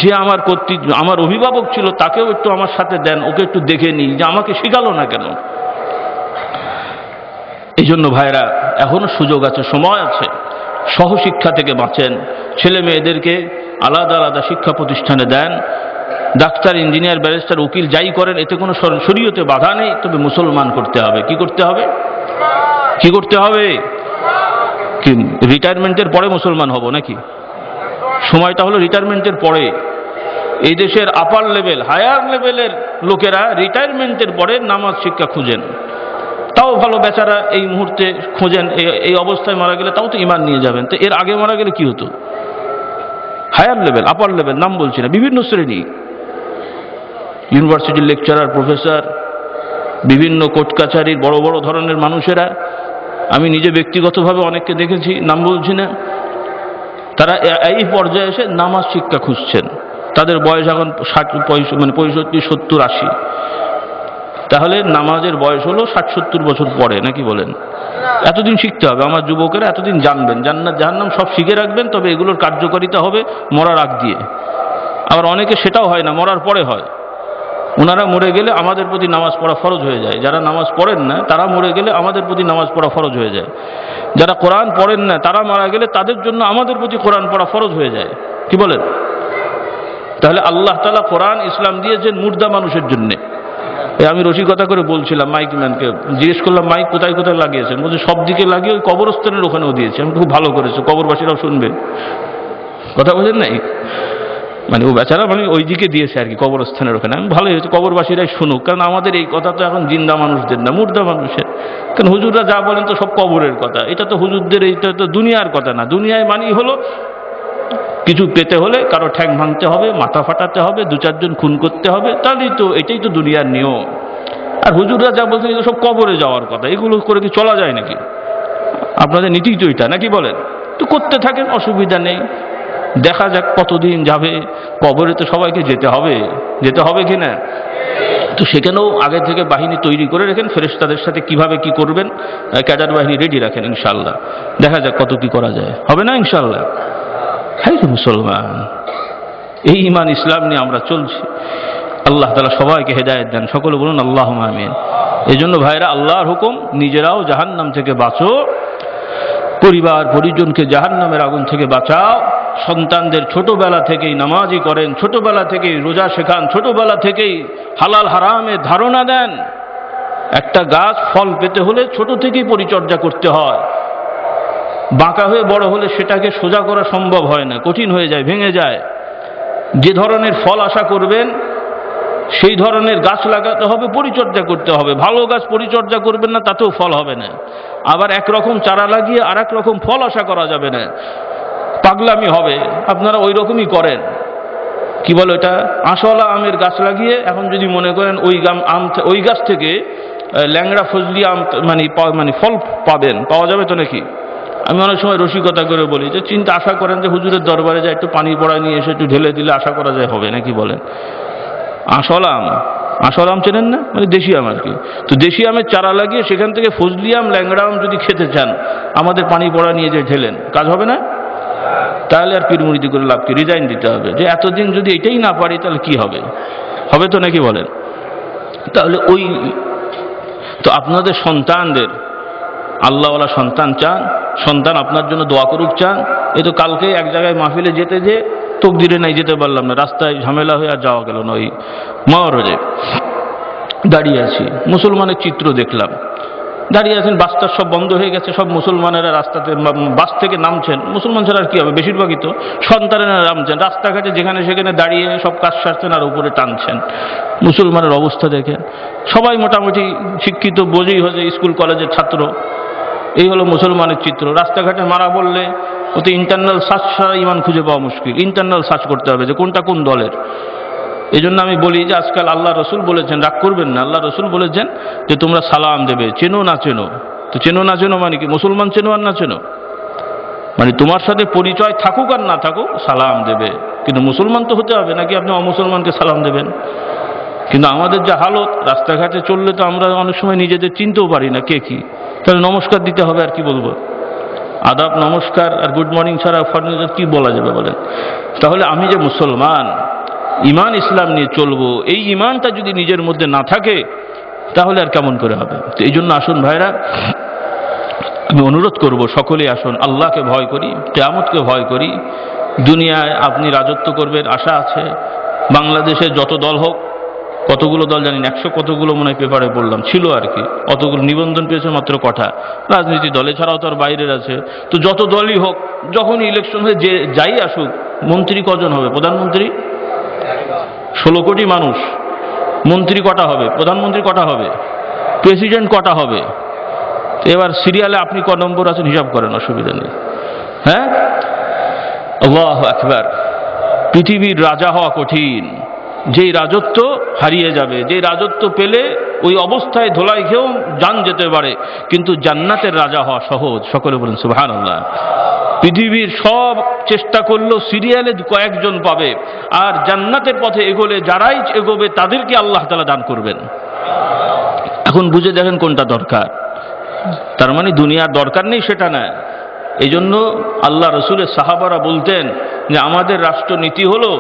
যে আমার অভিভাবক ছিল তাকেও একটু আমার সাথে দেন, ওকে একটু দেখে নিই যে আমাকে শিখালো না কেন। এই জন্য ভাইরা, এখনো সুযোগ আছে, সময় আছে, সহশিক্ষা থেকে বাঁচেন, ছেলে মেয়েদেরকে আলাদা আলাদা শিক্ষা প্রতিষ্ঠানে দেন। ডাক্তার, ইঞ্জিনিয়ার, ব্যারিস্টার, উকিল যাই করেন, এতে কোনো শরীয়তে বাধা নেই, তবে মুসলমান করতে হবে। কি করতে হবে? কি করতে হবে? কি রিটায়ারমেন্টের পরে মুসলমান হব নাকি? সময়টা হলো রিটায়ারমেন্টের পরে। এই দেশের আপার লেভেল, হায়ার লেভেলের লোকেরা রিটায়ারমেন্টের পরে নামাজ শিক্ষা খুঁজেন, তাও ভালো বেচারা এই মুহূর্তে খোঁজেন। এই অবস্থায় মারা গেলে তাও তো ঈমান নিয়ে যাবেন। তো এর আগে মারা গেলে কি হতো? হায়ার লেভেল, আপার লেভেল, নাম বলছি না, বিভিন্ন শ্রেণী, ইউনিভার্সিটির লেকচারার, প্রফেসর, বিভিন্ন কোর্ট কাছারির বড় বড় ধরনের মানুষেরা, আমি নিজে ব্যক্তিগতভাবে অনেককে দেখেছি, নাম বলছি না, তারা এই পর্যায়ে এসে নামাজ শিক্ষা খুঁজছেন। তাদের বয়স এখন 65, 70, 80। তাহলে নামাজের বয়স হলো 60-70 বছর পরে, নাকি বলেন? এতদিন শিখতে হবে। আমার যুবকেরা এতদিন জানবেন, জান্নাত জাহান্নাম সব শিখে রাখবেন, তবে এগুলোর কার্যকারিতা হবে মরার আগ দিয়ে। আবার অনেকে সেটাও হয় না, মরার পরে হয়। ওনারা মরে গেলে আমাদের প্রতি নামাজ পড়া ফরজ হয়ে যায়। যারা নামাজ পড়েন না তারা মরে গেলে আমাদের প্রতি নামাজ পড়া ফরজ হয়ে যায়। যারা কোরআন পড়েন না তারা মারা গেলে তাদের জন্য আমাদের প্রতি কোরআন পড়া ফরজ হয়ে যায়। কি বলেন? তাহলে আল্লাহ তাআলা কোরআন, ইসলাম দিয়েছেন মুর্দা মানুষের জন্যে। আমি রসিকতা করে বলছিলাম মাইক ম্যানকে, জিজ্ঞেস করলাম মাইক কোথায় কোথায় লাগিয়েছেন? বলছে সব দিকে লাগিয়ে ওই কবরস্থানের ওখানেও দিয়েছে। আমি খুব ভালো করেছে, কবরবাসীরাও শুনবে। কথা বোঝেন নাই? মানে ও বেচারা মানে ওই দিকে দিয়েছে আর কি, কবরস্থানের ওখানে। আমি ভালোই হয়েছে, কবরবাসীরাই শুনুক, কারণ আমাদের এই কথা তো এখন জিন্দা মানুষদের না, মুর্দা মানুষের। কারণ হুজুররা যা বলেন তো সব কবরের কথা, এটা তো হুজুরদের, এটা তো দুনিয়ার কথা না। দুনিয়ায় মানেই হলো কিছু পেতে হলে কারো ঠ্যাং ভাঙতে হবে, মাথা ফাটাতে হবে, 2-4 জন খুন করতে হবে, তাহলেই তো, এটাই তো দুনিয়ার নিয়ম। আর হুজুররা যা বলছেন এগুলো সব কবরে যাওয়ার কথা, এগুলো করে কি চলা যায় নাকি? আপনাদের নীতি তো এটা, নাকি বলেন? তো করতে থাকেন, অসুবিধা নেই। দেখা যাক কতদিন যাবে, কবরে তো সবাইকে যেতে হবে, যেতে হবে কিনা? তো সেখানেও আগে থেকে বাহিনী তৈরি করে রাখেন, ফেরেশতাদের সাথে কিভাবে কি করবেন ক্যাডার বাহিনী রেডি রাখেন। ইনশাআল্লাহ দেখা যাক কত কি করা যায়, হবে না ইনশাআল্লাহ? হ্যাঁ মুসলমান, এই ঈমান ইসলাম নিয়ে আমরা চলছি। আল্লাহ তাআলা সবাইকে হেদায়েত দেন, সকলে বলুন আল্লাহুম্মা আমিন। এই জন্য ভাইরা, আল্লাহর হুকুম, নিজেরাও জাহান্নাম থেকে বাঁচো, পরিবার পরিজনকে জাহান্নামের আগুন থেকে বাঁচাও। সন্তানদের ছোটবেলা থেকেই নামাজি করেন, ছোটবেলা থেকেই রোজা শেখান, ছোটবেলা থেকেই হালাল হারামে ধারণা দেন। একটা গাছ ফল পেতে হলে ছোট থেকেই পরিচর্যা করতে হয়। বাঁকা হয়ে বড় হলে সেটাকে সোজা করা সম্ভব হয় না, কঠিন হয়ে যায়, ভেঙে যায়। যে ধরনের ফল আশা করবেন সেই ধরনের গাছ লাগাতে হবে, পরিচর্যা করতে হবে। ভালো গাছ পরিচর্যা করবেন না, তাতেও ফল হবে না। আবার একরকম চারা লাগিয়ে আর এক রকম ফল আশা করা যাবে না, পাগলামি হবে। আপনারা ওই রকমই করেন, কি বলো এটা, আঁশওয়ালা আমের গাছ লাগিয়ে এখন যদি মনে করেন ওই গাছ থেকে ল্যাংড়া ফজলি আম মানে ফল পাওয়া যাবে তো নাকি? আমি অনেক সময় রসিকতা করে বলি যে চিন্তা আশা করেন যে হুজুরের দরবারে যায়, একটু পানি পড়া নিয়ে এসে একটু ঢেলে দিলে আশা করা যায় হবে নাকি বলেন? আঁশওয়ালা আম চেনেন না, মানে দেশি আম আর কি। তো দেশি আমের চারা লাগিয়ে সেখান থেকে ফজলি আম ল্যাংড়া আম যদি খেতে চান, আমাদের পানি পড়া নিয়ে যে ঢেলেন, কাজ হবে না? তাহলে আর পীরমুরিদি করে লাভ কি? রিজাইন দিতে হবে যে এতদিন যদি এটাই না পারি তাহলে কি হবে? হবে তো নাকি বলেন? তাহলে তো আপনাদের সন্তানদের আল্লাহওয়ালা সন্তান চান, সন্তান আপনার জন্য দোয়া করুক চান। এ তো কালকে এক জায়গায় মাহফিলে যেতে যে তকদিরে নাই, যেতে পারলাম না, রাস্তায় ঝামেলা হয়ে আর যাওয়া গেল না। ওই মহারজে দাঁড়িয়ে আছি, মুসলমানের চিত্র দেখলাম, দাঁড়িয়ে আছেন, বাসটা সব বন্ধ হয়ে গেছে, সব মুসলমানেরা রাস্তাতে বাস থেকে নামছেন। মুসলমান ছাড়া আর কি হবে, বেশিরভাগই তো সন্তানেরা নামছেন, রাস্তাঘাটে যেখানে সেখানে দাঁড়িয়ে সব কাজ সারছেন আর উপরে টানছেন। মুসলমানের অবস্থা দেখেন, সবাই মোটামুটি শিক্ষিত, বোঝেই হচ্ছে স্কুল কলেজের ছাত্র। এই হলো মুসলমানের চিত্র। রাস্তাঘাটে মারা বললে ওতে ইন্টারনাল সার্চ ছাড়া ইমান খুঁজে পাওয়া মুশকিল, ইন্টারনাল সার্চ করতে হবে যে কোনটা কোন দলের। এই জন্য আমি বলি যে আজকাল আল্লাহ রসুল বলেছেন, রাগ করবেন না, আল্লাহ রসুল বলেছেন যে তোমরা সালাম দেবে, চেনো না চেনো। তো চেনো না চেনো মানে কি? মুসলমান চেনো আর না চেনো মানে তোমার সাথে পরিচয় থাকুক আর না থাকুক সালাম দেবে, কিন্তু মুসলমান তো হতে হবে, নাকি আপনি অমুসলমানকে সালাম দেবেন? কিন্তু আমাদের যা হালত, রাস্তাঘাটে চললে তো আমরা অনেক সময় নিজেদের চিনতেও পারি না কে কি। তাহলে নমস্কার দিতে হবে, আর কি বলবো? আদাব, নমস্কার আর গুড মর্নিং ছাড়া ফার্নিচার কি বলা যাবে বলেন? তাহলে আমি যে মুসলমান, ইমান ইসলাম নিয়ে চলবো, এই ইমানটা যদি নিজের মধ্যে না থাকে তাহলে আর কেমন করে হবে? তো এই জন্য আসুন ভাইরা, আমি অনুরোধ করব সকলেই আসুন, আল্লাহকে ভয় করি, কিয়ামতকে ভয় করি। দুনিয়ায় আপনি রাজত্ব করবেন আশা আছে। বাংলাদেশে যত দল হোক, কতগুলো দল জানি না, 100 কতগুলো মনে হয় পেপারে বললাম ছিল আর কি, অতগুলো নিবন্ধন পেয়েছে মাত্র কটা রাজনীতি দল, এছাড়াও তো আর বাইরের আছে। তো যত দলই হোক, যখনই ইলেকশন হয়ে যে যাই আসুক, মন্ত্রী কজন হবে? প্রধানমন্ত্রী 16 কোটি মানুষ, মন্ত্রী কটা হবে? প্রধানমন্ত্রী কটা হবে? প্রেসিডেন্ট কটা হবে? এবার সিরিয়ালে আপনি ক নম্বর আছেন হিসাব করেন, অসুবিধা নেই। হ্যাঁ, আল্লাহু আকবার। পৃথিবীর রাজা হওয়া কঠিন, যেই রাজত্ব হারিয়ে যাবে, যেই রাজত্ব পেলে ওই অবস্থায় ধোলাই খেয়েও জান যেতে পারে, কিন্তু জান্নাতের রাজা হওয়া সহজ। সকলে বলেন সুবহানাল্লাহ। পৃথিবীর সব চেষ্টা করলেও সিরিয়ালে কয়েকজন পাবে, আর জান্নাতের পথে এগোলে যারাই এগোবে তাদেরকে আল্লাহ তাআলা দান করবেন। এখন বুঝে দেখেন কোনটা দরকার। তার মানে দুনিয়ার দরকার নেই সেটা না। এই জন্য আল্লাহ রসুলের সাহাবারা বলতেন যে আমাদের রাষ্ট্রনীতি হলো,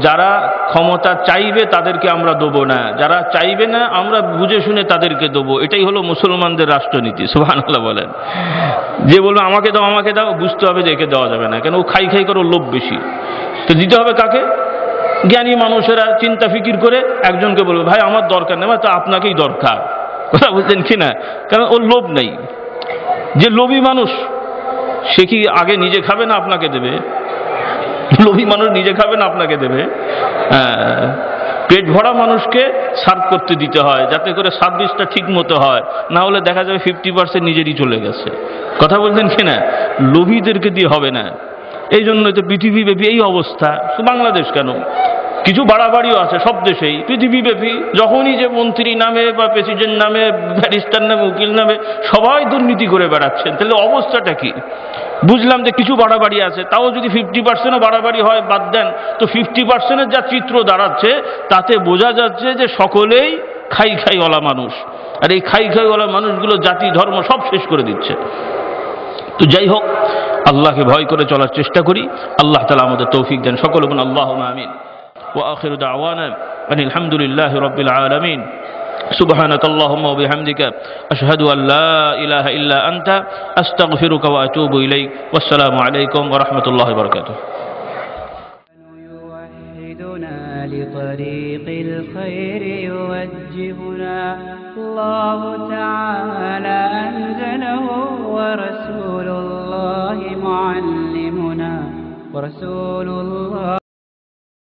যারা ক্ষমতা চাইবে তাদেরকে আমরা দেবো না, যারা চাইবে না আমরা বুঝে শুনে তাদেরকে দেবো। এটাই হলো মুসলমানদের রাষ্ট্রনীতি। সুবহানাল্লাহ বলেন। যে বলবে আমাকে দাও আমাকে দাও, বুঝতে হবে যে একে দেওয়া যাবে না, কেন ও খাই করে লোভ বেশি। তো দিতে হবে কাকে? জ্ঞানী মানুষেরা চিন্তা ফিকির করে একজনকে বলবে ভাই আমার দরকার নেই, তো আপনাকেই দরকার। কথা বুঝলেন কি না? কারণ ওর লোভ নেই। যে লোভী মানুষ সে কি আগে নিজে খাবে না আপনাকে দেবে? লোভী মানুষ নিজে খাবে না আপনাকে দেবে। পেট ভরা মানুষকে সার্ভ করতে দিতে হয়, যাতে করে সার্ভিসটা ঠিক মতো হয়, না হলে দেখা যাবে 50% নিজেরই চলে গেছে। কথা বলছেন কি না? লোভীদেরকে দিয়ে হবে না। এই জন্যই তো পৃথিবীব্যাপী এই অবস্থা। বাংলাদেশ কেন, কিছু বাড়াবাড়িও আছে সব দেশেই, পৃথিবীব্যাপী। যখনই যে মন্ত্রী নামে বা প্রেসিডেন্ট নামে, ব্যারিস্টার নামে, উকিল নামে, সবাই দুর্নীতি করে বেড়াচ্ছেন। তাহলে অবস্থাটা কি? বুঝলাম যে কিছু বাড়াবাড়ি আছে, তাও যদি 50%ও বাড়াবাড়ি হয় বাদ দেন, তো 50%-এর যা চিত্র দাঁড়াচ্ছে তাতে বোঝা যাচ্ছে যে সকলেই খাই খাইওয়ালা মানুষ, আর এই খাই খাইওয়ালা মানুষগুলো জাতি ধর্ম সব শেষ করে দিচ্ছে। তো যাই হোক, আল্লাহকে ভয় করে চলার চেষ্টা করি। আল্লাহ তাআলা আমাদের তৌফিক দেন। সকলে বলুন আল্লাহুম্মা আমিন। ওয়া আখিরু দাওয়ানা আনিল হামদুলিল্লাহি রাব্বিল আলামিন। سبحانك اللهم وبحمدك أشهد أن لا إله إلا أنت أستغفرك وأتوب إليك والسلام عليكم ورحمة الله وبركاته. يوحدنا لطريق الخير يوجهنا الله تعالى أنزله ورسول الله معلمنا ورسول الله